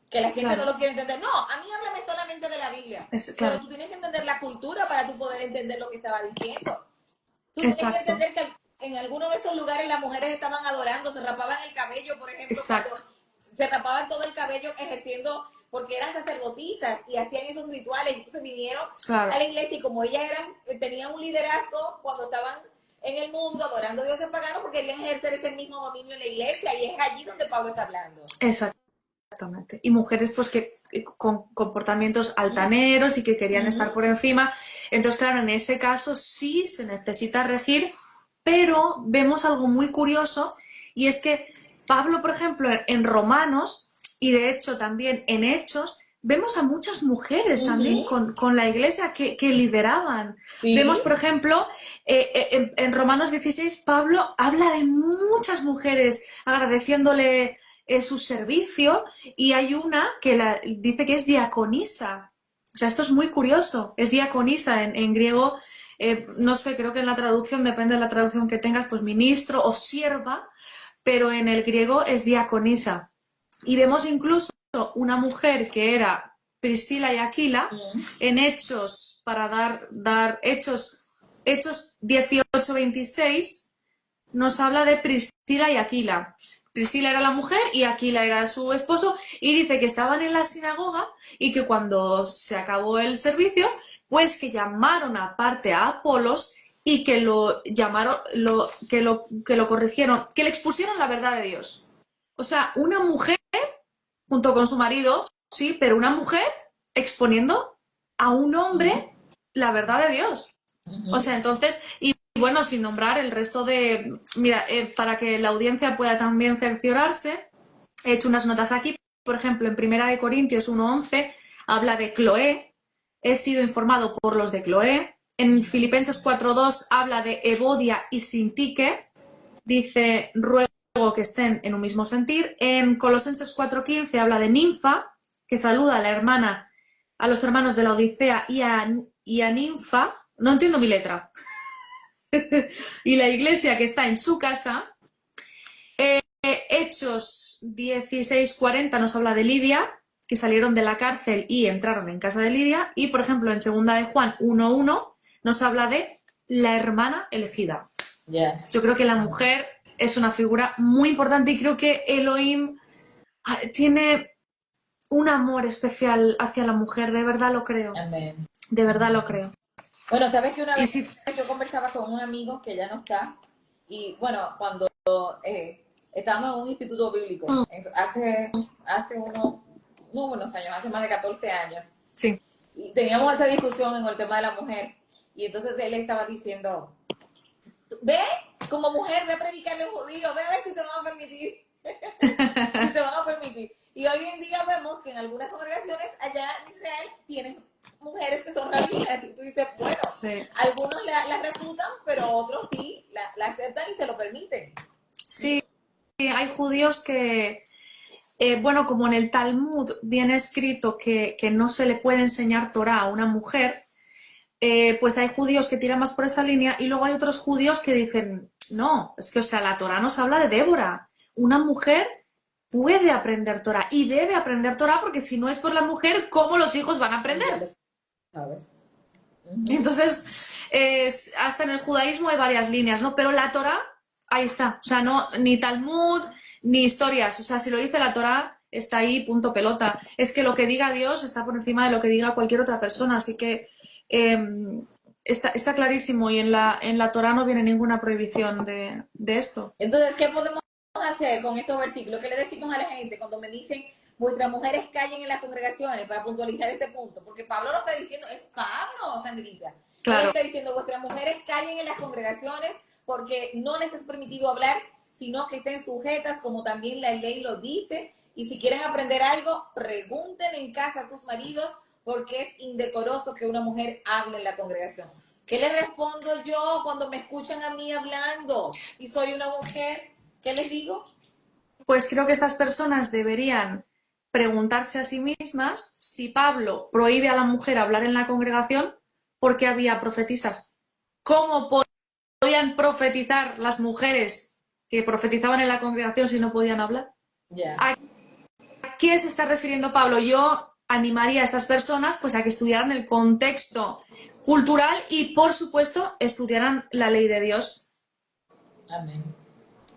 Que la gente no lo quiere entender. No, a mí háblame solamente de la Biblia. Pero tú tienes que entender la cultura para tú poder entender lo que estaba diciendo. Tú tienes que entender que en algunos de esos lugares las mujeres estaban adorando, se rapaban el cabello, por ejemplo, se rapaban todo el cabello ejerciendo, porque eran sacerdotisas y hacían esos rituales. Entonces vinieron a la iglesia y como ellas tenían un liderazgo cuando estaban en el mundo adorando a dioses paganos, porque querían ejercer ese mismo dominio en la iglesia, y es allí donde Pablo está hablando. Exactamente. Y mujeres pues que con comportamientos altaneros y que querían estar por encima. Entonces, claro, en ese caso sí se necesita regir, pero vemos algo muy curioso, y es que Pablo, por ejemplo, en Romanos, y de hecho también en Hechos, vemos a muchas mujeres también con la iglesia que lideraban. Vemos, por ejemplo, en Romanos 16, Pablo habla de muchas mujeres agradeciéndole su servicio, y hay una que dice que es diaconisa. O sea, esto es muy curioso. Es diaconisa en griego. No sé, creo que en la traducción, depende de la traducción que tengas, pues ministro o sierva, pero en el griego es diaconisa. Y vemos incluso una mujer que era Priscila y Aquila en Hechos, para dar Hechos 18-26, nos habla de Priscila y Aquila. Priscila era la mujer y Aquila era su esposo, y dice que estaban en la sinagoga y que cuando se acabó el servicio, pues que llamaron aparte a Apolos y que lo llamaron, que lo corrigieron, que le expusieron la verdad de Dios. O sea, una mujer junto con su marido, sí, pero una mujer exponiendo a un hombre la verdad de Dios. O sea, entonces, y bueno, sin nombrar el resto de... Mira, para que la audiencia pueda también cerciorarse, he hecho unas notas aquí. Por ejemplo, en Primera de Corintios 1:11 habla de Cloé. He sido informado por los de Cloé. En Filipenses 4:2 habla de Evodia y Sintique. Dice, ruego que estén en un mismo sentir. En Colosenses 4:15 habla de Ninfa, que saluda a la hermana, a los hermanos de la Odisea y a Ninfa. No entiendo mi letra. Y la iglesia que está en su casa. Hechos 16:40 nos habla de Lidia, que salieron de la cárcel y entraron en casa de Lidia. Y, por ejemplo, en Segunda de Juan 1:1 nos habla de la hermana elegida. Yeah. Yo creo que la mujer es una figura muy importante y creo que Elohim tiene un amor especial hacia la mujer, de verdad lo creo. Amén. De verdad lo creo. Bueno, sabes que una Y vez si, yo conversaba con un amigo que ya no está, y bueno, cuando estábamos en un instituto bíblico, hace unos buenos años, hace más de 14 años, sí. y teníamos esa discusión en el tema de la mujer, y entonces él estaba diciendo, ve, como mujer, ve a predicarle a un judío, ve a ver si te van a permitir. Si te van a permitir. Y hoy en día vemos que en algunas congregaciones allá en Israel tienen mujeres que son rabinas. Y tú dices, bueno, Sí. algunos la refutan, pero otros sí la aceptan y se lo permiten. Sí, hay judíos que, bueno, como en el Talmud viene escrito que no se le puede enseñar Torah a una mujer, pues hay judíos que tiran más por esa línea y luego hay otros judíos que dicen, no, es que, o sea, la Torah nos habla de Débora. Una mujer puede aprender Torah y debe aprender Torah porque si no es por la mujer, ¿cómo los hijos van a Ya aprender? lo sabes. Entonces, hasta en el judaísmo hay varias líneas, ¿no? Pero la Torah, ahí está. O sea, no, ni Talmud, ni historias. O sea, si lo dice la Torah, está ahí, punto pelota. Es que lo que diga Dios está por encima de lo que diga cualquier otra persona. Así que está clarísimo. Y en la Torah no viene ninguna prohibición de esto. Entonces, ¿qué podemos hacer con estos versículos? ¿Qué le decimos a la gente cuando me dicen vuestras mujeres callen en las congregaciones para puntualizar este punto? Porque Pablo lo está diciendo, es Pablo, Sandrita. Él Claro. está diciendo, vuestras mujeres callen en las congregaciones porque no les es permitido hablar, sino que estén sujetas como también la ley lo dice. Y si quieren aprender algo, pregunten en casa a sus maridos porque es indecoroso que una mujer hable en la congregación. ¿Qué les respondo yo cuando me escuchan a mí hablando y soy una mujer? ¿Qué les digo? Pues creo que estas personas deberían preguntarse a sí mismas si Pablo prohíbe a la mujer hablar en la congregación porque había profetisas. ¿Cómo podían profetizar las mujeres que profetizaban en la congregación si no podían hablar? Ya. ¿A qué se está refiriendo Pablo? Yo animaría a estas personas pues a que estudiaran el contexto cultural y, por supuesto, estudiaran la ley de Dios. Amén.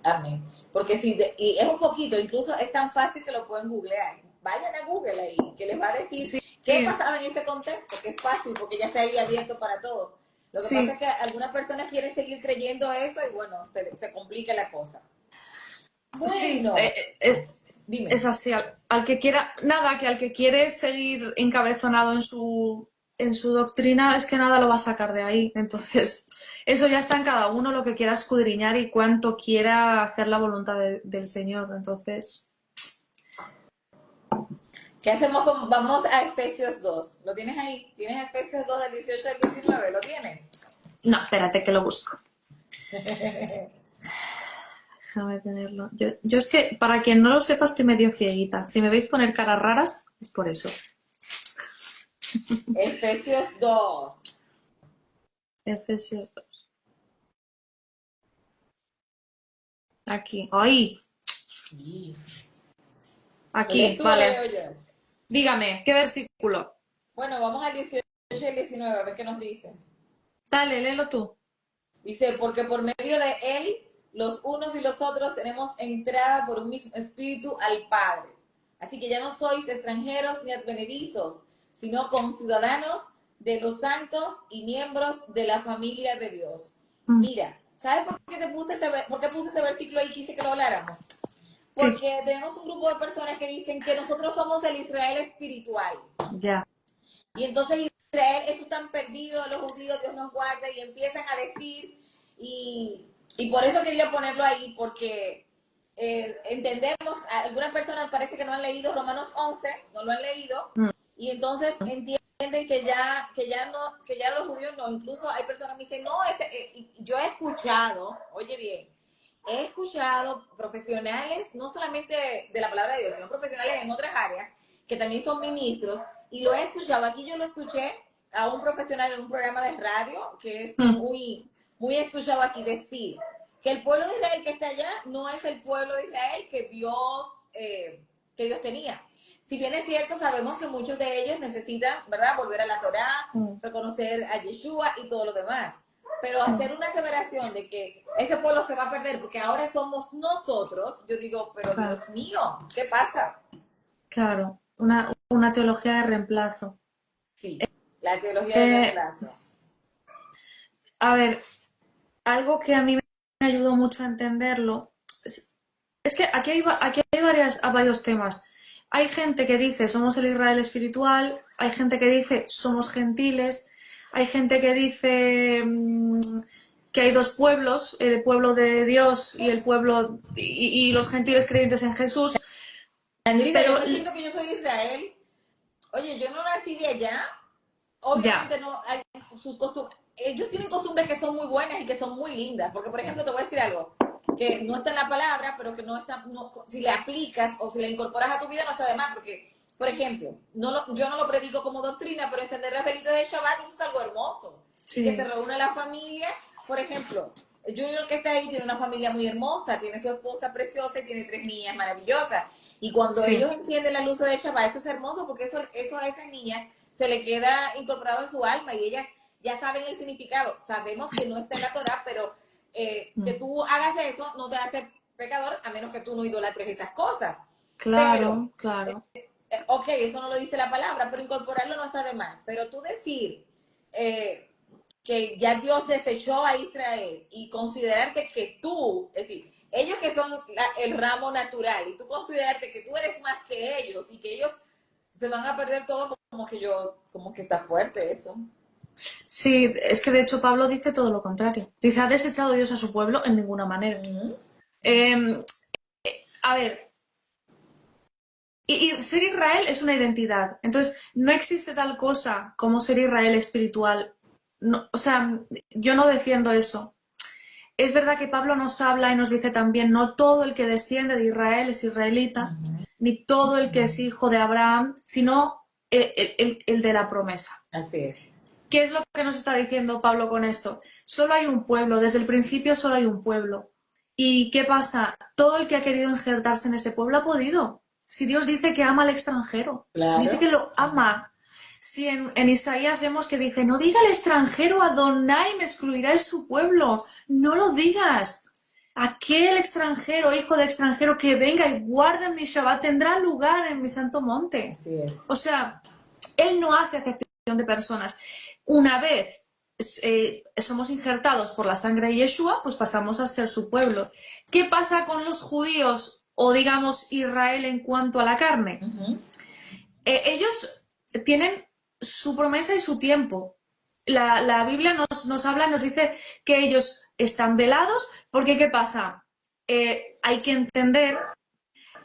Amén. Porque si y es un poquito, incluso es tan fácil que lo pueden googlear. Vayan a Google ahí, que les va a decir Sí, qué pasaba en ese contexto, que es fácil porque ya está ahí abierto para todo. Lo que pasa sí. es que algunas personas quieren seguir creyendo eso y bueno, se complica la cosa. Sí, Bueno, dime. es así. Al que quiera, nada, que al que quiere seguir encabezonado en su doctrina, es que nada lo va a sacar de ahí. Entonces, eso ya está en cada uno, lo que quiera escudriñar y cuánto quiera hacer la voluntad del Señor. Entonces, ¿Qué hacemos vamos a Efesios 2? ¿Lo tienes ahí? ¿Tienes Efesios 2 del 18 al 19? ¿Lo tienes? no, espérate que lo busco. Déjame tenerlo. Yo es que, para quien no lo sepa, estoy medio cieguita. Si me veis poner caras raras, es por eso. Efesios 2. Efesios. Aquí. ¡Ay! Sí. ¿Lo lees Aquí, tú o lo vale. leo yo? Dígame, ¿qué versículo? Bueno, vamos al 18 y el 19, a ver qué nos dice. Dale, léelo tú. Dice, porque por medio de él los unos y los otros tenemos entrada por un mismo espíritu al Padre. Así que ya no sois extranjeros ni advenedizos, sino conciudadanos de los santos y miembros de la familia de Dios. Mira, ¿sabes por qué puse ese versículo ahí y quise que lo habláramos? Porque sí, tenemos un grupo de personas que dicen que nosotros somos el Israel espiritual. Ya. Y entonces Israel, eso tan perdido, los judíos, Dios nos guarda, y empiezan a decir, y por eso quería ponerlo ahí, porque entendemos, algunas personas parece que no han leído Romanos 11, no lo han leído, y entonces entienden que ya los judíos no, incluso hay personas que me dicen, no, yo he escuchado, oye bien, he escuchado profesionales, no solamente de la palabra de Dios, sino profesionales en otras áreas, que también son ministros, y lo he escuchado, aquí yo lo escuché a un profesional en un programa de radio, que es muy escuchado aquí, decir que el pueblo de Israel que está allá no es el pueblo de Israel que Dios tenía. Si bien es cierto, sabemos que muchos de ellos necesitan, ¿verdad?, volver a la Torá, reconocer a Yeshua y todo lo demás. Pero hacer una aseveración de que ese pueblo se va a perder porque ahora somos nosotros, yo digo, pero Dios mío, ¿qué pasa? Claro, una teología de reemplazo. Sí, la teología de reemplazo. A ver, algo que a mí me ayudó mucho a entenderlo es que aquí hay varios temas. Hay gente que dice somos el Israel espiritual, hay gente que dice somos gentiles, hay gente que dice que hay dos pueblos, el pueblo de Dios y el pueblo y los gentiles creyentes en Jesús. Andrita, pero yo siento que yo soy de Israel. Oye, yo no nací de allá. Obviamente ya. No hay sus costumbres. Ellos tienen costumbres que son muy buenas y que son muy lindas. Porque, por ejemplo, te voy a decir algo que no está en la palabra, pero que no está, si le aplicas o si le incorporas a tu vida no está de más. Porque, por ejemplo, yo no lo predico como doctrina, pero encender las velitas de Shabbat, eso es algo hermoso. Sí. Que se reúne la familia. Por ejemplo, Junior, que está ahí, tiene una familia muy hermosa, tiene su esposa preciosa y tiene 3 niñas maravillosas. Y cuando ellos encienden la luz de Shabbat, eso es hermoso porque eso a esas niñas se le queda incorporado en su alma y ellas ya saben el significado. Sabemos que no está en la Torah, pero que tú hagas eso no te hace pecador a menos que tú no idolatres esas cosas. Claro, claro. Ok, eso no lo dice la palabra, pero incorporarlo no está de más. Pero tú decir que ya Dios desechó a Israel y considerarte que tú, es decir, ellos que son el ramo natural y tú considerarte que tú eres más que ellos y que ellos se van a perder todo, como que está fuerte eso. Sí, es que de hecho Pablo dice todo lo contrario. Dice, ¿ha desechado Dios a su pueblo? En ninguna manera. A ver, y ser Israel es una identidad. Entonces, no existe tal cosa como ser Israel espiritual. No, o sea, yo no defiendo eso. Es verdad que Pablo nos habla y nos dice también, no todo el que desciende de Israel es israelita, ni todo el que es hijo de Abraham, sino el de la promesa. Así es. ¿Qué es lo que nos está diciendo Pablo con esto? Solo hay un pueblo, desde el principio solo hay un pueblo. ¿Y qué pasa? Todo el que ha querido injertarse en ese pueblo ha podido. Si Dios dice que ama al extranjero, claro, dice que lo ama. Si en Isaías vemos que dice, no diga al extranjero, Adonai me excluirá de su pueblo. No lo digas. Aquel extranjero, hijo de extranjero, que venga y guarde mi Shabbat, tendrá lugar en mi santo monte. Así es. O sea, él no hace acepción de personas. Una vez somos injertados por la sangre de Yeshua, pues pasamos a ser su pueblo. ¿Qué pasa con los judíos o digamos Israel en cuanto a la carne? Ellos tienen su promesa y su tiempo. La Biblia nos habla, nos dice que ellos están velados porque ¿qué pasa? Hay que entender...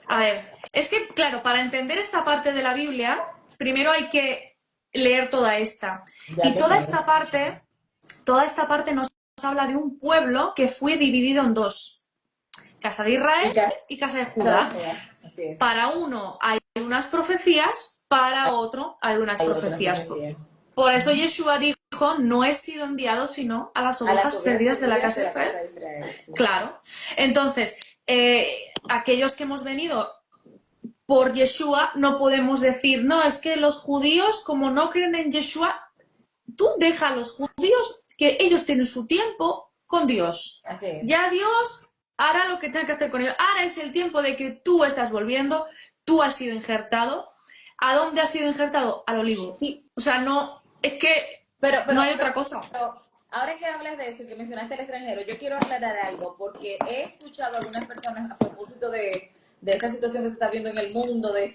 A ver, es que claro, para entender esta parte de la Biblia, primero hay que leer toda esta. Y toda esta parte nos habla de un pueblo que fue dividido en dos. Casa de Israel y casa de Judá. Así es. Para uno hay unas profecías, para otro hay unas profecías. Por eso Yeshua dijo, no he sido enviado sino a las ovejas perdidas de la casa de Israel. Sí. Claro. Entonces, aquellos que hemos venido por Yeshua no podemos decir, no, es que los judíos, como no creen en Yeshua, tú deja a los judíos que ellos tienen su tiempo con Dios. Así es. Ya Dios hará lo que tenga que hacer con ellos. Ahora es el tiempo de que tú estás volviendo, tú has sido injertado. ¿A dónde has sido injertado? Al olivo. Sí, O sea, no, es que pero, no pero, hay pero, otra cosa. pero ahora que hablas de eso y que mencionaste el extranjero, yo quiero aclarar algo, porque he escuchado a algunas personas a propósito de esta situación que se está viendo en el mundo, de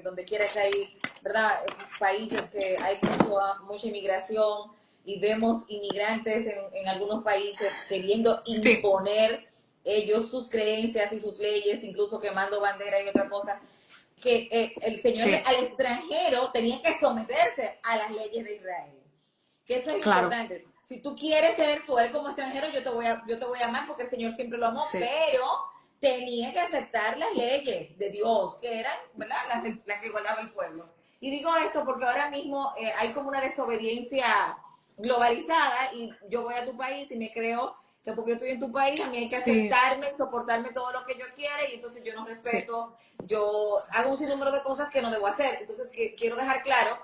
donde quiera que hay, ¿verdad? Países que hay mucha inmigración y vemos inmigrantes en algunos países queriendo Sí, imponer ellos sus creencias y sus leyes, incluso quemando bandera y otra cosa, que el señor sí, al extranjero tenía que someterse a las leyes de Israel. Que eso es claro, importante. Si tú quieres ser, tú eres como extranjero, yo te voy a amar porque el Señor siempre lo amó, sí, pero tenía que aceptar las leyes de Dios, que eran, ¿verdad? Las que guardaba el pueblo. Y digo esto porque ahora mismo hay como una desobediencia globalizada y yo voy a tu país y me creo que porque yo estoy en tu país, a mí hay que sí, aceptarme, soportarme todo lo que yo quiera y entonces yo no sí, respeto, yo hago un sinnúmero de cosas que no debo hacer. Entonces quiero dejar claro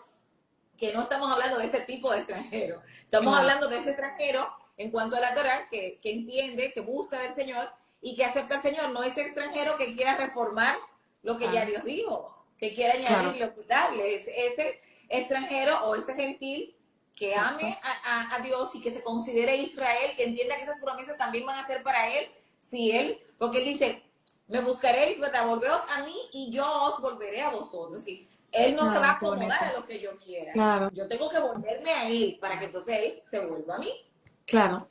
que no estamos hablando de ese tipo de extranjero. Estamos claro, hablando de ese extranjero en cuanto a la Torah, que entiende, que busca del Señor y que acepta al Señor, no ese extranjero que quiera reformar lo que ya claro, Dios dijo, que quiera añadir claro, lo quitable. Es ese extranjero o ese gentil que ame exacto, a Dios y que se considere Israel, que entienda que esas promesas también van a ser para él, si él, porque él dice, me buscaréis, ¿verdad? Volveos a mí y yo os volveré a vosotros. ¿Sí? Él no se va a claro, qué acomodar bonito, a lo que yo quiera. claro, Yo tengo que volverme a él para que entonces él se vuelva a mí. claro,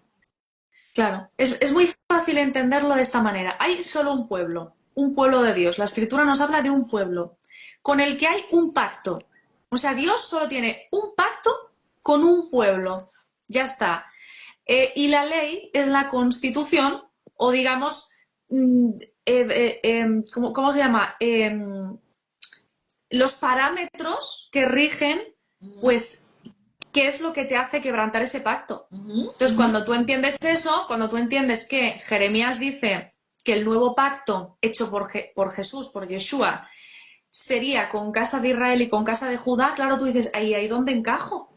claro. Es muy fácil entenderlo de esta manera. Hay solo un pueblo de Dios. La Escritura nos habla de un pueblo con el que hay un pacto. O sea, Dios solo tiene un pacto con un pueblo. Ya está. Y la ley es la constitución, o digamos, mm, ¿cómo se llama? Los parámetros que rigen, Uh -huh, pues, qué es lo que te hace quebrantar ese pacto. uh -huh, Entonces, uh -huh. cuando tú entiendes eso, cuando tú entiendes que Jeremías dice que el nuevo pacto hecho por Jesús, por Yeshua, sería con casa de Israel y con casa de Judá, claro, tú dices, ahí dónde encajo.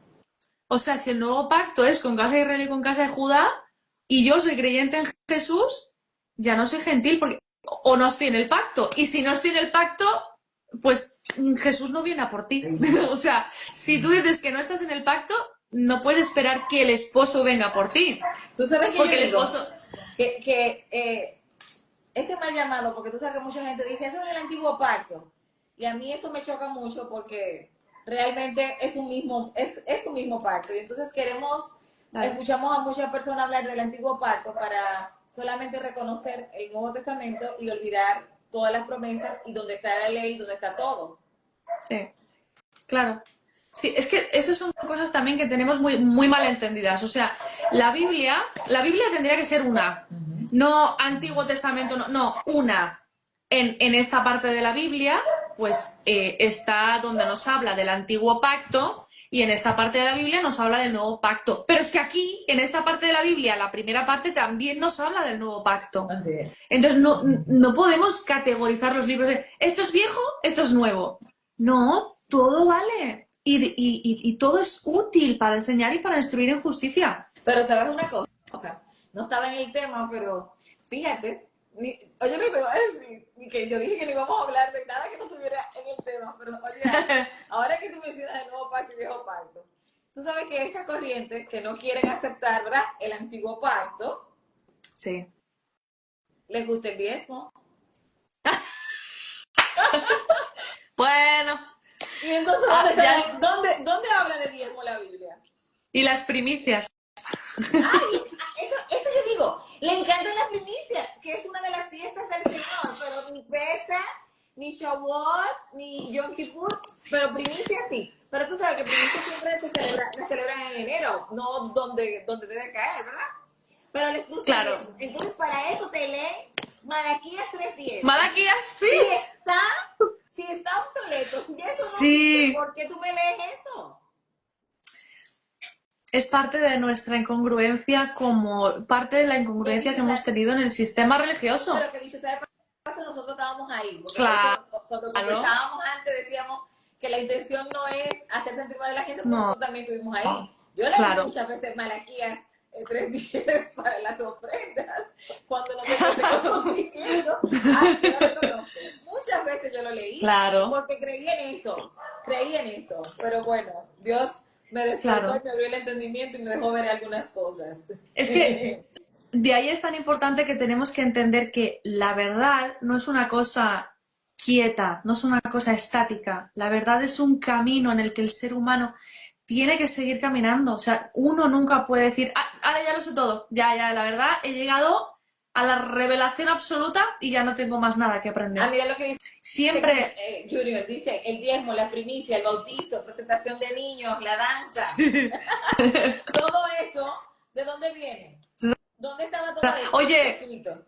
O sea, si el nuevo pacto es con casa de Israel y con casa de Judá, y yo soy creyente en Jesús, ya no soy gentil, porque o no estoy en el pacto. Y si no estoy en el pacto, pues Jesús no viene a por ti. O sea, si tú dices que no estás en el pacto, no puedes esperar que el esposo venga por ti. Tú sabes que yo Porque el digo esposo. que ese mal llamado, porque tú sabes que mucha gente dice, eso es el antiguo pacto. Y a mí eso me choca mucho porque realmente es un mismo pacto. Y entonces Claro, escuchamos a muchas personas hablar del antiguo pacto para solamente reconocer el Nuevo Testamento y olvidar todas las promesas y donde está la ley, donde está todo. sí, claro. Sí, es que esas son cosas también que tenemos muy, muy mal entendidas. O sea, la Biblia tendría que ser una, no Antiguo Testamento, no, no, una. En esta parte de la Biblia, pues está donde nos habla del antiguo pacto y en esta parte de la Biblia nos habla del nuevo pacto. Pero es que aquí, en esta parte de la Biblia, la primera parte también nos habla del nuevo pacto. Así es. Entonces no podemos categorizar los libros de esto es viejo, esto es nuevo. No, todo vale. Y todo es útil para enseñar y para instruir en justicia. Pero sabes una cosa, no estaba en el tema, pero fíjate, oye, lo que te voy a decir, que yo dije que no íbamos a hablar de nada que no estuviera en el tema, pero oye, algo, ahora que tú mencionas el nuevo pacto y viejo pacto, tú sabes que esa corriente que no quieren aceptar, ¿verdad? El antiguo pacto, Sí. les gusta el diezmo. Bueno, Y entonces, ya. ¿dónde habla de diezmo la Biblia? Y las primicias. Ay, eso yo digo, le encantan las primicias, que es una de las fiestas del Señor, pero ni Pesa, ni Shavuot, ni Yom Kippur, pero primicias sí. Pero tú sabes que primicias siempre se celebran en enero, no donde debe caer, ¿verdad? Pero les gusta el Claro. diezmo. Entonces, para eso te leen Malaquías 3:10. Malaquías, sí. Si está, si está obsoleto, si ya eso no sirve, Sí. ¿por qué tú me lees eso? Es parte de nuestra incongruencia como parte de la Que incongruencia dicho que hemos sea, tenido en el sistema religioso. pero que dicho sea de paso, nosotros estábamos ahí, porque a veces Claro. cuando conversábamos antes decíamos que la intención no es hacer sentir mal a la gente, porque No, nosotros también estuvimos ahí. Yo leí claro. muchas veces Malaquías 3 días para las ofrendas, cuando no te conocimiento, así no lo conoce. Muchas veces yo lo leí, Claro, porque creí en eso, pero bueno, Dios me despertó y claro. me abrió el entendimiento y me dejó ver algunas cosas. Es que de ahí es tan importante que tenemos que entender que la verdad no es una cosa quieta, no es una cosa estática. La verdad es un camino en el que el ser humano tiene que seguir caminando. O sea, uno nunca puede decir, "Ah, ahora ya lo sé todo, ya, la verdad, he llegado a la revelación absoluta y ya no tengo más nada que Ah, aprender". mira lo que dice Siempre, Junior, dice el diezmo, la primicia, el bautizo, presentación de niños, la danza, sí. todo eso, ¿de dónde viene? ¿Dónde estaba todo eso? ¿Dónde está Oye, escrito?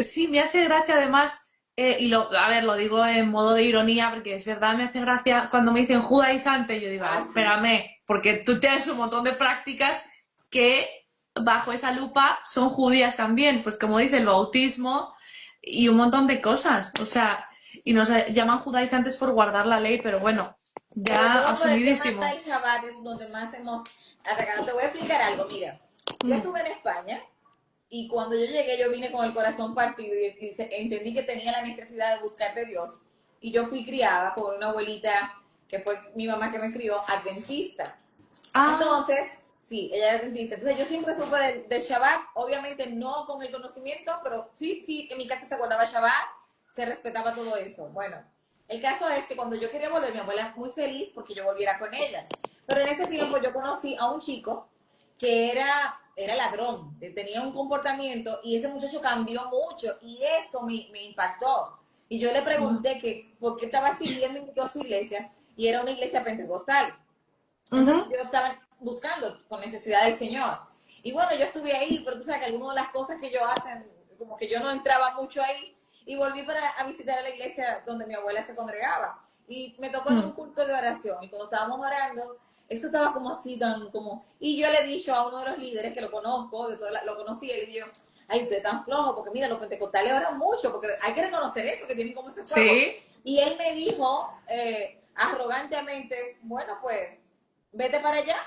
sí, me hace gracia además, a ver, lo digo en modo de ironía, porque es verdad, me hace gracia cuando me dicen judaizante, yo digo, a ver, Ah, sí. espérame, porque tú tienes un montón de prácticas que bajo esa lupa son judías también, pues como dice el bautismo y un montón de cosas, o sea, y nos llaman judaizantes por guardar la ley, pero bueno, Sobre ya todo por el tema asumidísimo. del Shabbat es donde más hemos atacado. Te voy a explicar algo, mira. Yo Mm, estuve en España y cuando yo llegué yo vine con el corazón partido y entendí que tenía la necesidad de buscar de Dios. Y yo fui criada por una abuelita que fue mi mamá que me crió, adventista. ah, Entonces, sí, ella era adventista. Entonces yo siempre supe del Shabbat, obviamente no con el conocimiento, pero sí, en mi casa se guardaba Shabbat, se respetaba todo eso. Bueno, el caso es que cuando yo quería volver, mi abuela muy feliz porque yo volviera con ella. Pero en ese tiempo yo conocí a un chico que era ladrón, tenía un comportamiento y ese muchacho cambió mucho y eso me impactó. Y yo le pregunté que por qué estaba siguiendo a su iglesia y era una iglesia pentecostal. ujú, Entonces yo estaba buscando con necesidad del Señor. Y bueno, yo estuve ahí, pero tú sabes que algunas de las cosas que ellos hacen, como que yo no entraba mucho ahí, y volví a visitar a la iglesia donde mi abuela se congregaba. Y me tocó en un mm, culto de oración, y cuando estábamos orando, eso estaba como así, tan como... Y yo le he dicho a uno de los líderes que lo conozco, lo conocía, y le dije yo, ay, usted es tan flojo, porque mira, los pentecostales oran mucho, porque hay que reconocer eso, que tienen como ese fuego. sí, Y él me dijo, arrogantemente, bueno, pues vete para allá.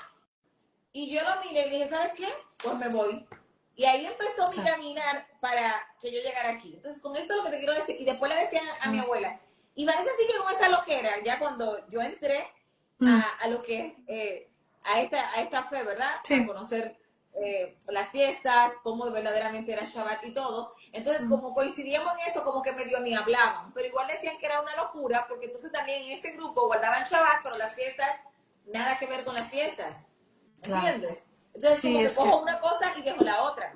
Y yo lo miré y dije, ¿sabes qué? Pues me voy. Y ahí empezó mi claro. caminar para que yo llegara aquí. Entonces, con esto lo que te quiero decir, y después le decía a mi Mm, abuela, y parece así que con esa loquera, ya cuando yo entré mm, a lo que, a esta fe, ¿verdad? A sí. conocer las fiestas, cómo verdaderamente era Shabbat y todo. Entonces, Mm. como coincidíamos en eso, como que medio ni hablaban, pero igual decían que era una locura, porque entonces también en ese grupo guardaban Shabbat, pero las fiestas, nada que ver con las fiestas. Claro. ¿Entiendes? Entonces, Sí, como que es que cojo una cosa y dejo la otra.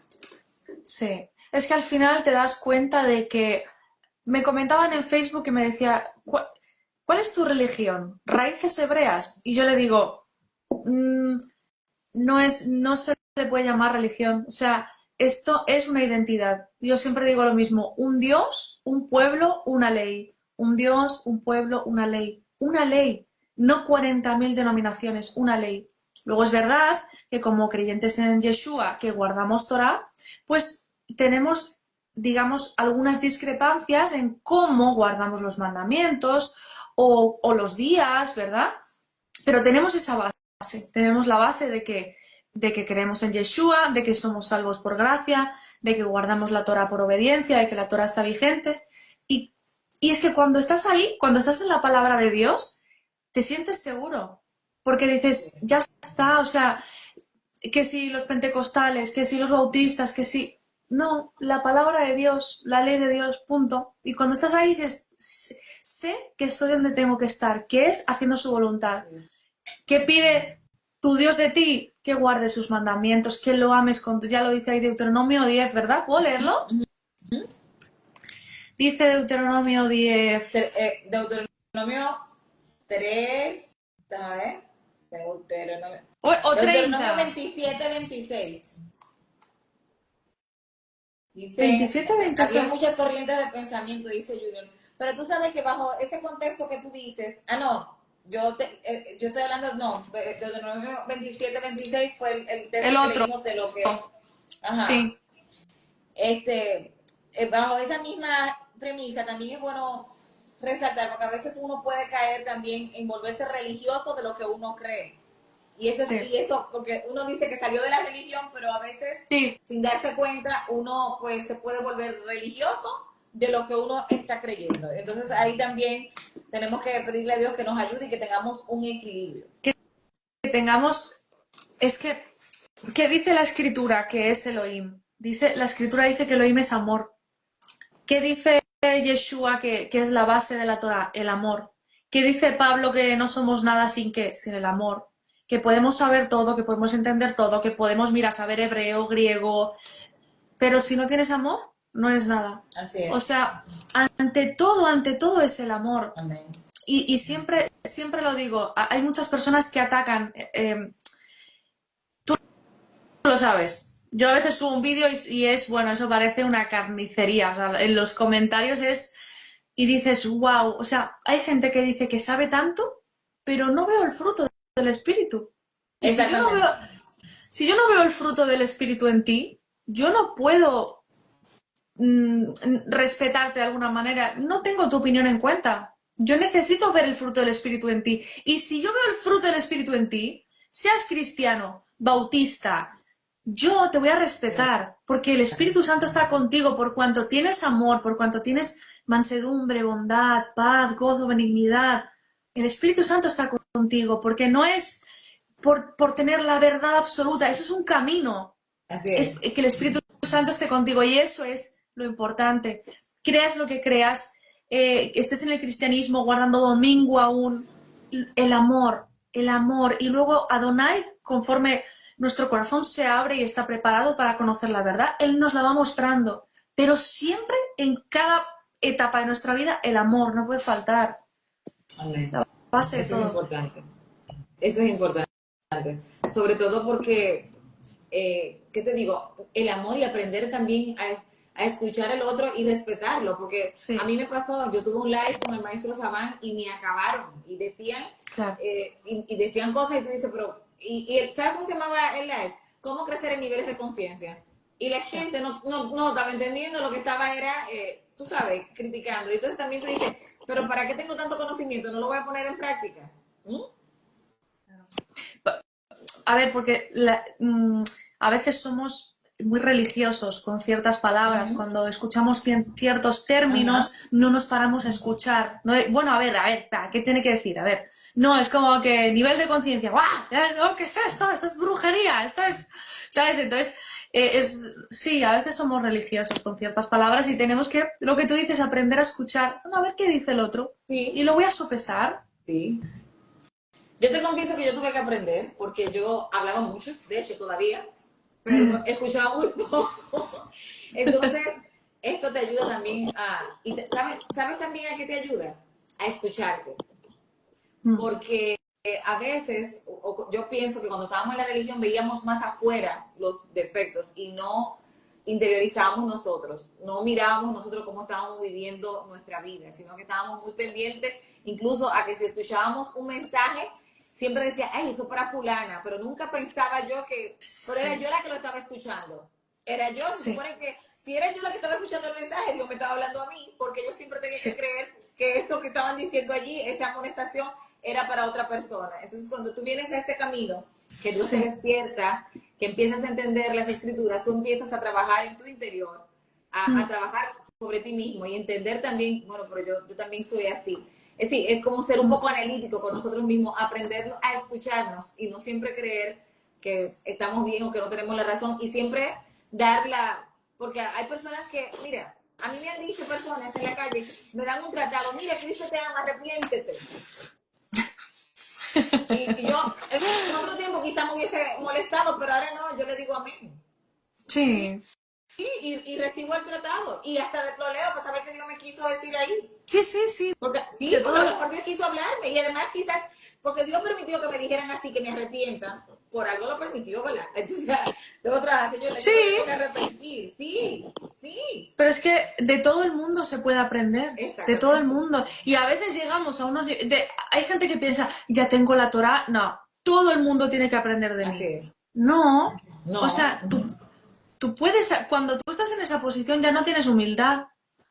sí. Es que al final te das cuenta de que me comentaban en Facebook y me decía, ¿cuál es tu religión? ¿Raíces hebreas? Y yo le digo, "Mm, no se le puede llamar religión. O sea, esto es una identidad. Yo siempre digo lo mismo, un Dios, un pueblo, una ley. Un Dios, un pueblo, una ley. Una ley, no 40.000 denominaciones, una ley. Luego es verdad que como creyentes en Yeshua, que guardamos Torah, pues tenemos, digamos, algunas discrepancias en cómo guardamos los mandamientos o los días, ¿verdad? Pero tenemos esa base, tenemos la base de que creemos en Yeshua, de que somos salvos por gracia, de que guardamos la Torah por obediencia, de que la Torah está vigente. Y, y es que cuando estás ahí, cuando estás en la palabra de Dios, te sientes seguro, porque dices, ya está, o sea, que si los pentecostales, que si los bautistas, que si... No, la palabra de Dios, la ley de Dios, punto. Y cuando estás ahí dices, sé que estoy donde tengo que estar, que es haciendo su voluntad. Así es. ¿Qué pide tu Dios de ti? Que guardes sus mandamientos, que lo ames con tu... Ya lo dice ahí Deuteronomio 10, ¿verdad? ¿Puedo leerlo? Dice Deuteronomio 10. Deuteronomio 3, ¿sabes? Deuteronomio, O 30. Deuteronomio 27, 26. Dice, 27, había 26. muchas corrientes de pensamiento, dice Junior. Pero tú sabes que bajo ese contexto que tú dices, no, yo estoy hablando, no, Deuteronomio 27, 26 fue el El texto que otro. leímos de lo que, ajá, Sí, bajo esa misma premisa también es bueno resaltar, porque a veces uno puede caer también en volverse religioso de lo que uno cree. Sí. y eso, porque uno dice que salió de la religión, pero a veces, Sí, sin darse cuenta, uno pues se puede volver religioso de lo que uno está creyendo. Entonces ahí también tenemos que pedirle a Dios que nos ayude y que tengamos un equilibrio. que tengamos, es que, ¿qué dice la escritura que es Elohim? La escritura dice que Elohim es amor. ¿Qué dice Yeshua que es la base de la Torah? El amor. ¿Qué dice Pablo que no somos nada sin qué? Sin el amor. Que podemos saber todo, que podemos entender todo, que podemos, mira, saber hebreo, griego, pero si no tienes amor, no eres nada. Así O es. sea, ante todo es el amor. Amén. Y siempre, siempre lo digo, hay muchas personas que atacan, tú lo sabes. Yo a veces subo un vídeo y es, bueno, eso parece una carnicería. O sea, en los comentarios es, y dices, wow, o sea, hay gente que dice que sabe tanto, pero no veo el fruto del espíritu. Y Exactamente. si yo no veo el fruto del espíritu en ti, yo no puedo respetarte de alguna manera. No tengo tu opinión en cuenta. Yo necesito ver el fruto del Espíritu en ti. Y si yo veo el fruto del Espíritu en ti, seas cristiano, bautista, yo te voy a respetar, porque el Espíritu Santo está contigo por cuanto tienes amor, por cuanto tienes mansedumbre, bondad, paz, gozo, benignidad. El Espíritu Santo está contigo, porque no es por tener la verdad absoluta, eso es un camino, Así es es. que el Espíritu Santo esté contigo y eso es lo importante. Creas lo que creas, estés en el cristianismo guardando domingo aún, el amor. Y luego Adonai, conforme nuestro corazón se abre y está preparado para conocer la verdad, Él nos la va mostrando. Pero siempre en cada etapa de nuestra vida el amor no puede faltar, Amén. la base de Eso es todo. importante. Eso es importante. Sobre todo porque, ¿qué te digo? El amor y aprender también a escuchar al otro y respetarlo, porque a Sí, mí me pasó, yo tuve un live con el maestro Sabán y me acabaron y decían, claro. y decían cosas y tú dices, pero, ¿sabes cómo se llamaba el live? ¿Cómo crecer en niveles de conciencia? Y la Ya. gente no estaba entendiendo, lo que estaba era, tú sabes, criticando. Y entonces también tú dices, pero ¿para qué tengo tanto conocimiento? No lo voy a poner en práctica. ¿Mm? A ver, porque a veces somos muy religiosos con ciertas palabras. Ujú. Cuando escuchamos ciertos Ajá. términos, no nos paramos a escuchar. No, bueno, a ver, ¿qué tiene que decir? A ver, no, es como que nivel de conciencia, ¡guau! No, ¿qué es esto? Esto es brujería, esto es, ¿sabes? Entonces, sí, a veces somos religiosos con ciertas palabras y tenemos que, lo que tú dices, aprender a escuchar. Bueno, a ver qué dice el otro y Sí, lo voy a sopesar. sí. Yo te confieso que yo tuve que aprender porque yo hablaba mucho, de hecho todavía, pero escuchaba muy poco. Entonces, esto te ayuda también ¿sabes también a qué te ayuda? A escucharte. Mm, Porque a veces, yo pienso que cuando estábamos en la religión veíamos más afuera los defectos y no interiorizábamos nosotros, no mirábamos nosotros cómo estábamos viviendo nuestra vida, sino que estábamos muy pendientes, incluso a que si escuchábamos un mensaje, siempre decía, ay, eso para fulana, pero nunca pensaba yo pero era sí, yo la que lo estaba escuchando. Era yo, se sí, supone que si era yo la que estaba escuchando el mensaje, Dios me estaba hablando a mí, porque yo siempre tenía que sí, creer que eso que estaban diciendo allí, esa amonestación, era para otra persona. Entonces, cuando tú vienes a este camino, que Dios te sí. despierta, que empiezas a entender las escrituras, tú empiezas a trabajar en tu interior, a Mm. trabajar sobre ti mismo y entender también, bueno, pero yo también soy así. Es decir, es como ser un Mm. poco analítico con nosotros mismos, aprender a escucharnos y no siempre creer que estamos bien o que no tenemos la razón y siempre darla, porque hay personas que, mira, a mí me han dicho personas en la calle, me dan un tratado, mira, Cristo te ama, arrepiéntete. Y yo en otro tiempo quizá me hubiese molestado, pero ahora no, yo le digo amén. Sí, Sí, y recibo el tratado. Y hasta lo leo para saber qué Dios me quiso decir ahí. sí, sí, sí, Porque, sí, de porque a lo todo, mejor Dios quiso hablarme. Y además quizás, porque Dios permitió que me dijeran así, que me arrepienta. Por algo lo permitió, ¿verdad? Entonces, de otra, señora, yo sí, me tengo que arrepentir. Sí, sí. pero es que de todo el mundo se puede aprender, de todo el Exactamente. mundo. Y a veces llegamos a hay gente que piensa, ya tengo la Torá, no, todo el mundo tiene que aprender de Así mí. es. No, o No. sea, tú puedes, cuando tú estás en esa posición ya no tienes humildad,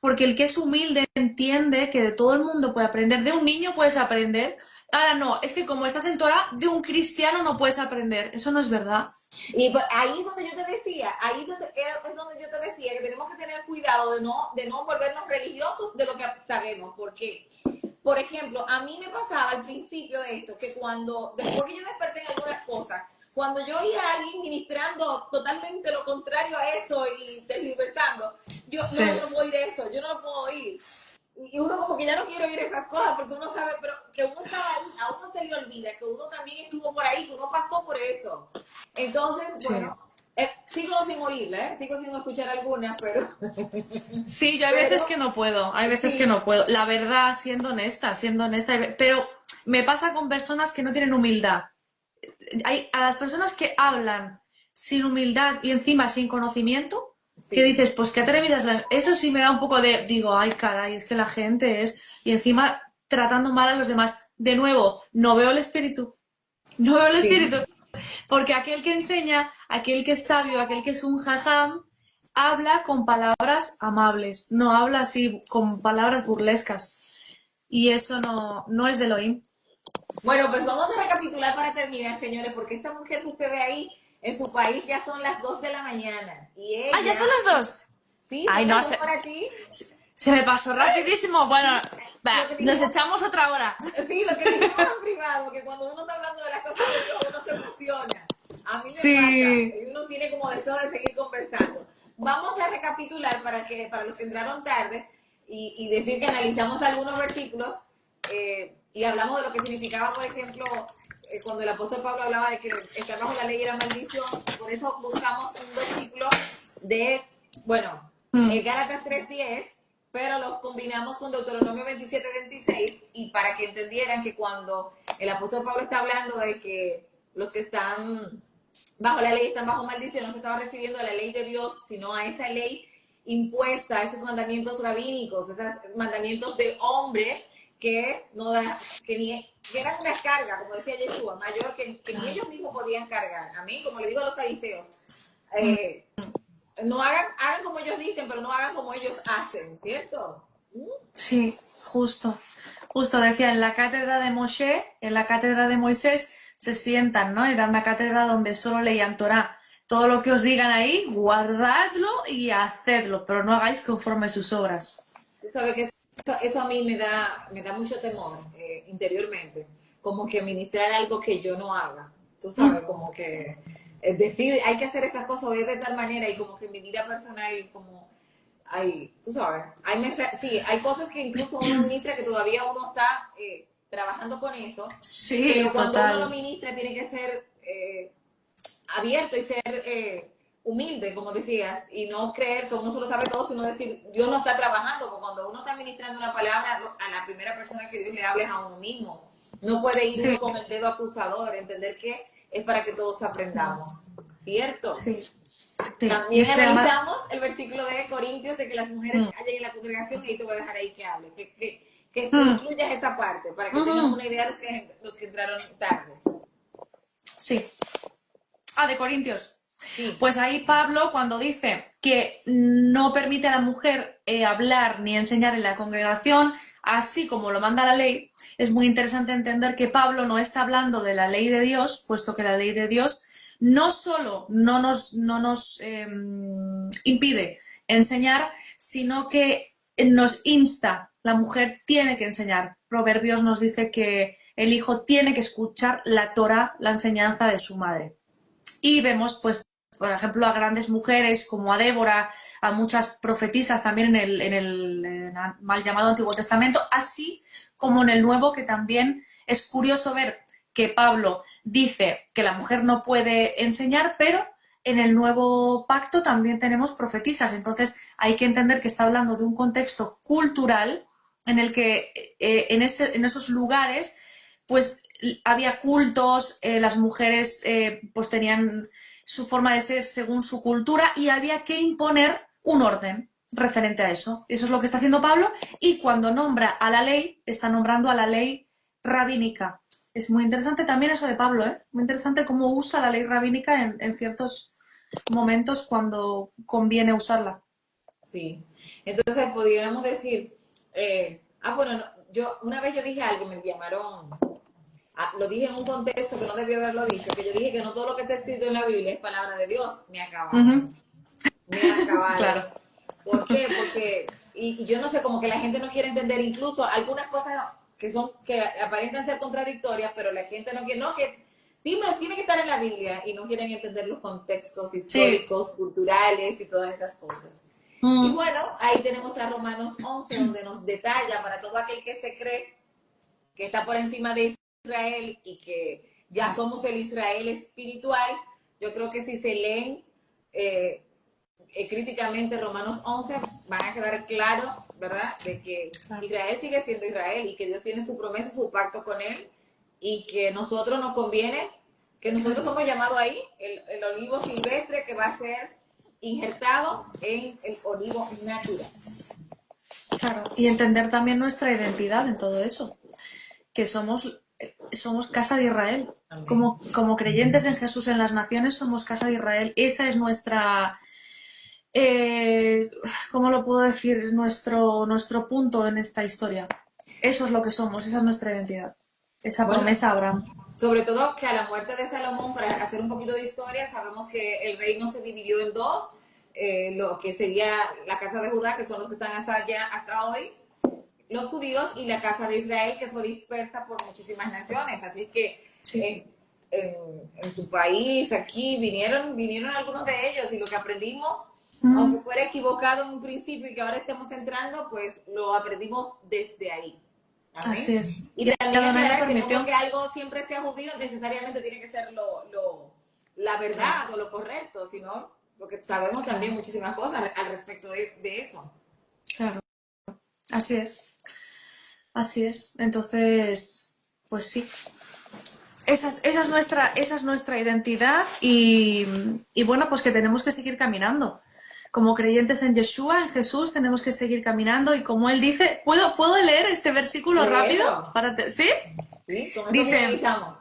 porque el que es humilde entiende que de todo el mundo puede aprender, de un niño puedes aprender. Ahora no, es que como estás en Torah, de un cristiano no puedes aprender. Eso no es verdad. Y pues, ahí es donde yo te decía, es donde yo te decía que tenemos que tener cuidado de no volvernos religiosos de lo que sabemos, porque, por ejemplo, a mí me pasaba al principio de esto, que después que yo desperté en algunas cosas, cuando yo oía a alguien ministrando totalmente lo contrario a eso y desliversando, Sí. yo no puedo oír eso, yo no lo puedo oír. Y uno como que ya no quiere oír esas cosas porque uno sabe, pero que uno estaba ahí, a uno se le olvida que uno también estuvo por ahí, que uno pasó por eso. Entonces, Sí. bueno, sigo sin oírla, sigo sin escuchar algunas, pero, Sí, yo hay veces que pero no puedo, hay veces que sí, no puedo. La verdad, siendo honesta, pero me pasa con personas que no tienen humildad. A las personas que hablan sin humildad y encima sin conocimiento, que sí. dices, pues qué atrevidas, eso sí me da un poco de, digo, ay, caray, es que la gente es, y encima tratando mal a los demás. De nuevo, no veo el espíritu, no veo el espíritu, Sí. porque aquel que enseña, aquel que es sabio, aquel que es un jajam, habla con palabras amables, no habla así con palabras burlescas. Y eso no es de Elohim. Bueno, pues vamos a recapitular para terminar, señores, porque esta mujer que usted ve ahí, en su país ya son las 2 de la mañana. Y ¡Ah, ya son ella, las dos! sí, Ay, son no, las 2 para ti. se me pasó rapidísimo. Bueno, Lo va, que nos dijimos, echamos otra hora. sí, lo que dijimos en privado, que cuando uno está hablando de las cosas de Dios, uno se emociona. A mí me pasa, Sí, y uno tiene como deseo de seguir conversando. Vamos a recapitular para los que entraron tarde y decir que analizamos algunos versículos y hablamos de lo que significaba, por ejemplo, cuando el apóstol Pablo hablaba de que estar bajo la ley era maldición. Por eso buscamos un versículo de, bueno, mm, Gálatas 3:10, pero lo combinamos con Deuteronomio 27:26 y para que entendieran que cuando el apóstol Pablo está hablando de que los que están bajo la ley están bajo maldición, no se estaba refiriendo a la ley de Dios, sino a esa ley impuesta, a esos mandamientos rabínicos, esos mandamientos de hombre que no da, que eran una carga, como decía Yeshua, mayor que ni ellos mismos podían cargar. A mí, como le digo a los fariseos, mm, eh, no hagan como ellos dicen, pero no hagan como ellos hacen, ¿cierto? ¿Mm? sí, justo. Justo decía, en la cátedra de Moshe, en la cátedra de Moisés, se sientan, ¿no? Era una cátedra donde solo leían Torá. Todo lo que os digan ahí, guardadlo y hacedlo, pero no hagáis conforme sus obras. Tú sabes que eso a mí me da mucho temor interiormente, como que ministrar algo que yo no haga. Tú sabes, Mm, como que decir, hay que hacer estas cosas de tal manera y como que mi vida personal, como, hay, tú sabes, sí, hay cosas que incluso uno ministra que todavía uno está trabajando con eso, sí, pero cuando uno lo total. ministra tiene que ser abierto y ser humilde, como decías, y no creer que uno solo sabe todo, sino decir, Dios no está trabajando, porque cuando uno está ministrando una palabra, a la primera persona que Dios le hable es a uno mismo. No puede ir Sí, uno con el dedo acusador, entender que es para que todos aprendamos, ¿cierto? sí, sí. Y También es que además, analizamos el versículo de Corintios de que las mujeres mm, callen en la congregación y te voy a dejar ahí que hable, que mm, incluyas esa parte para que tengan mm, una idea de los que entraron tarde. sí. Ah, de Corintios. Sí, Pues ahí Pablo, cuando dice que no permite a la mujer hablar ni enseñar en la congregación, así como lo manda la ley, es muy interesante entender que Pablo no está hablando de la ley de Dios, puesto que la ley de Dios no solo no nos impide enseñar, sino que nos insta. La mujer tiene que enseñar. Proverbios nos dice que el hijo tiene que escuchar la Torah, la enseñanza de su madre. Y vemos, pues, por ejemplo, a grandes mujeres como a Débora, a muchas profetisas también en el mal llamado Antiguo Testamento, así como en el Nuevo, que también es curioso ver que Pablo dice que la mujer no puede enseñar, pero en el Nuevo Pacto también tenemos profetisas. Entonces hay que entender que está hablando de un contexto cultural en el que en esos lugares pues había cultos, las mujeres pues tenían su forma de ser según su cultura y había que imponer un orden referente a eso. Eso es lo que está haciendo Pablo y cuando nombra a la ley, está nombrando a la ley rabínica. Es muy interesante también eso de Pablo, ¿eh? Muy interesante cómo usa la ley rabínica en ciertos momentos cuando conviene usarla. Sí. Entonces, podríamos decir, bueno, yo una vez yo dije algo, me llamaron, lo dije en un contexto que no debía haberlo dicho, que yo dije que no todo lo que está escrito en la Biblia es palabra de Dios. Me Ujú, acabaron, me acabaron. claro. ¿Por qué? Porque, y yo no sé, como que la gente no quiere entender incluso algunas cosas que aparentan ser contradictorias, pero la gente no quiere, no, que tiene que estar en la Biblia y no quieren entender los contextos Sí. históricos, culturales y todas esas cosas. Y Mm, bueno, ahí tenemos a Romanos 11, donde nos detalla para todo aquel que se cree que está por encima de Israel y que ya somos el Israel espiritual. Yo creo que si se leen eh, críticamente Romanos 11, van a quedar claros, ¿verdad? De que claro. Israel sigue siendo Israel y que Dios tiene su promesa, su pacto con él y que nosotros nos conviene, que nosotros somos llamados ahí, el olivo silvestre que va a ser injertado en el olivo natural. Claro. Y entender también nuestra identidad en todo eso, que somos casa de Israel. Amén. Como creyentes en Jesús en las naciones, somos casa de Israel. Esa es nuestra, eh, ¿cómo lo puedo decir? Es nuestro punto en esta historia. Eso es lo que somos, esa es nuestra identidad. Esa Bueno, promesa a Abraham. sobre todo que a la muerte de Salomón, para hacer un poquito de historia, sabemos que el reino se dividió en dos, lo que sería la casa de Judá, que son los que están hasta allá, hasta hoy, los judíos, y la casa de Israel, que fue dispersa por muchísimas naciones. Así que Sí. en tu país, aquí, vinieron algunos de ellos, y lo que aprendimos, aunque Mm, fuera equivocado en un principio y que ahora estemos entrando, pues lo aprendimos desde ahí. así Amén. es. Y Y también Adonai lo aclarar que no permitió. porque algo siempre sea judío, necesariamente tiene que ser la Claro, verdad o lo correcto, sino porque sabemos también claro, muchísimas cosas al respecto de eso. claro. Así es. Así es. Entonces, pues sí. Esa es nuestra identidad y bueno, pues que tenemos que seguir caminando. Como creyentes en Yeshua, en Jesús, tenemos que seguir caminando y como él dice, ¿puedo leer este versículo rápido? Léelo, ¿Sí? ¿sí? Con eso Dice, finalizamos.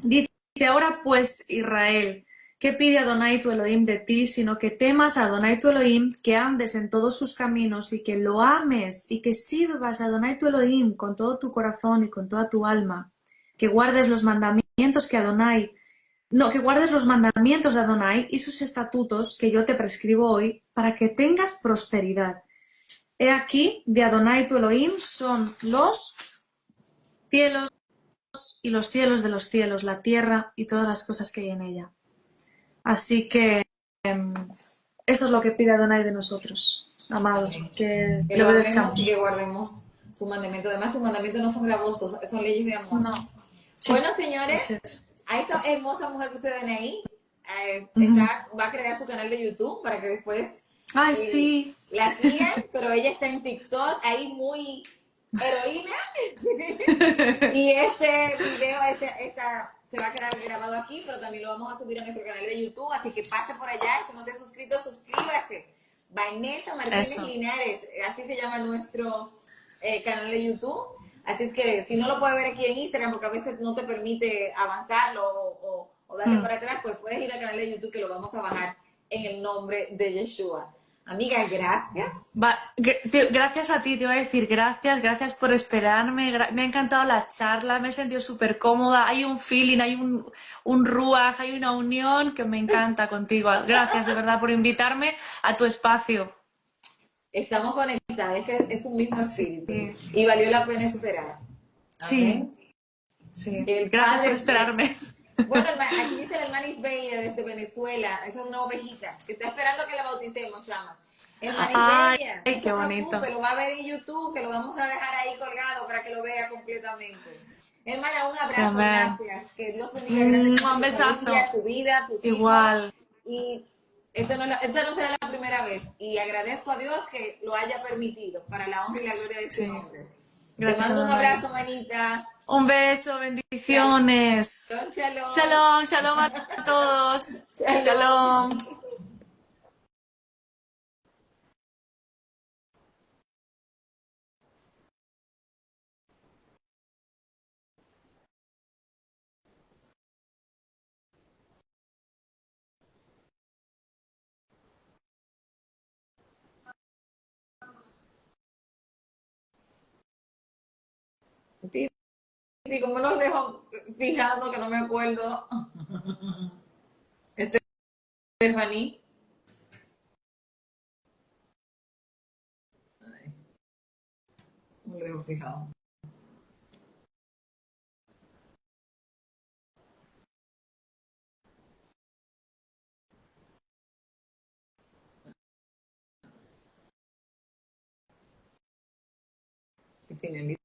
dice ahora pues Israel, ¿qué pide Adonai tu Elohim de ti? Sino que temas a Adonai tu Elohim, que andes en todos sus caminos y que lo ames y que sirvas a Adonai tu Elohim con todo tu corazón y con toda tu alma, que guardes los mandamientos que guardes los mandamientos de Adonai y sus estatutos que yo te prescribo hoy, para que tengas prosperidad. He aquí, de Adonai tu Elohim son los cielos y los cielos de los cielos, la tierra y todas las cosas que hay en ella. Así que eso es lo que pide Adonai de nosotros, amados, Amén. que Que le lo amemos y que obedezcamos. guardemos su mandamiento. Además, sus mandamientos no son gravosos, son leyes de amor. No, sí, Bueno, señores, así es. a esa hermosa mujer que ustedes ven ahí, Ujú. va a crear su canal de YouTube para que después Ay, sí. la sigan, pero ella está en TikTok, ahí muy heroína. Y este video se va a quedar grabado aquí, pero también lo vamos a subir a nuestro canal de YouTube, así que pase por allá y si no se ha suscrito, suscríbase. Vanessa Martínez Eso. Linares, así se llama nuestro canal de YouTube. Así es que si no lo puedes ver aquí en Instagram, porque a veces no te permite avanzarlo o darle Mm. para atrás, pues puedes ir al canal de YouTube que lo vamos a bajar en el nombre de Yeshua. Amiga, gracias. Gracias a ti, te iba a decir gracias por esperarme, me ha encantado la charla, me he sentido súper cómoda, hay un feeling, hay un ruaj, hay una unión que me encanta contigo. Gracias de verdad por invitarme a tu espacio. Estamos conectadas, es que es un mismo Sí, espíritu y valió la pena sí, esperar. sí, Amén. sí. El Gracias por Padre, esperarme. bueno, aquí dice el hermano Isbeia desde Venezuela, esa es una ovejita que está esperando que la bauticemos, chama. Hermana Ay, Isbeia, no qué se preocupe, bonito. lo va a ver en YouTube, que lo vamos a dejar ahí colgado para que lo vea completamente. Hermana, un abrazo, Amén. gracias. Que Dios bendiga grandemente Un tu besazo. familia, tu vida, tus hijos. Igual. Y esto no será la primera vez. Y agradezco a Dios que lo haya permitido para la honra y la gloria de su Sí. nombre. Te Gracias, mando un Adonai. abrazo, manita. Un beso, bendiciones. Shalom, shalom. Shalom, shalom a todos. Shalom. Shalom. Sí, sí, como los dejo fijando que no me acuerdo. Stephanie. Ay, me lo dejo fijado. Si finaliza.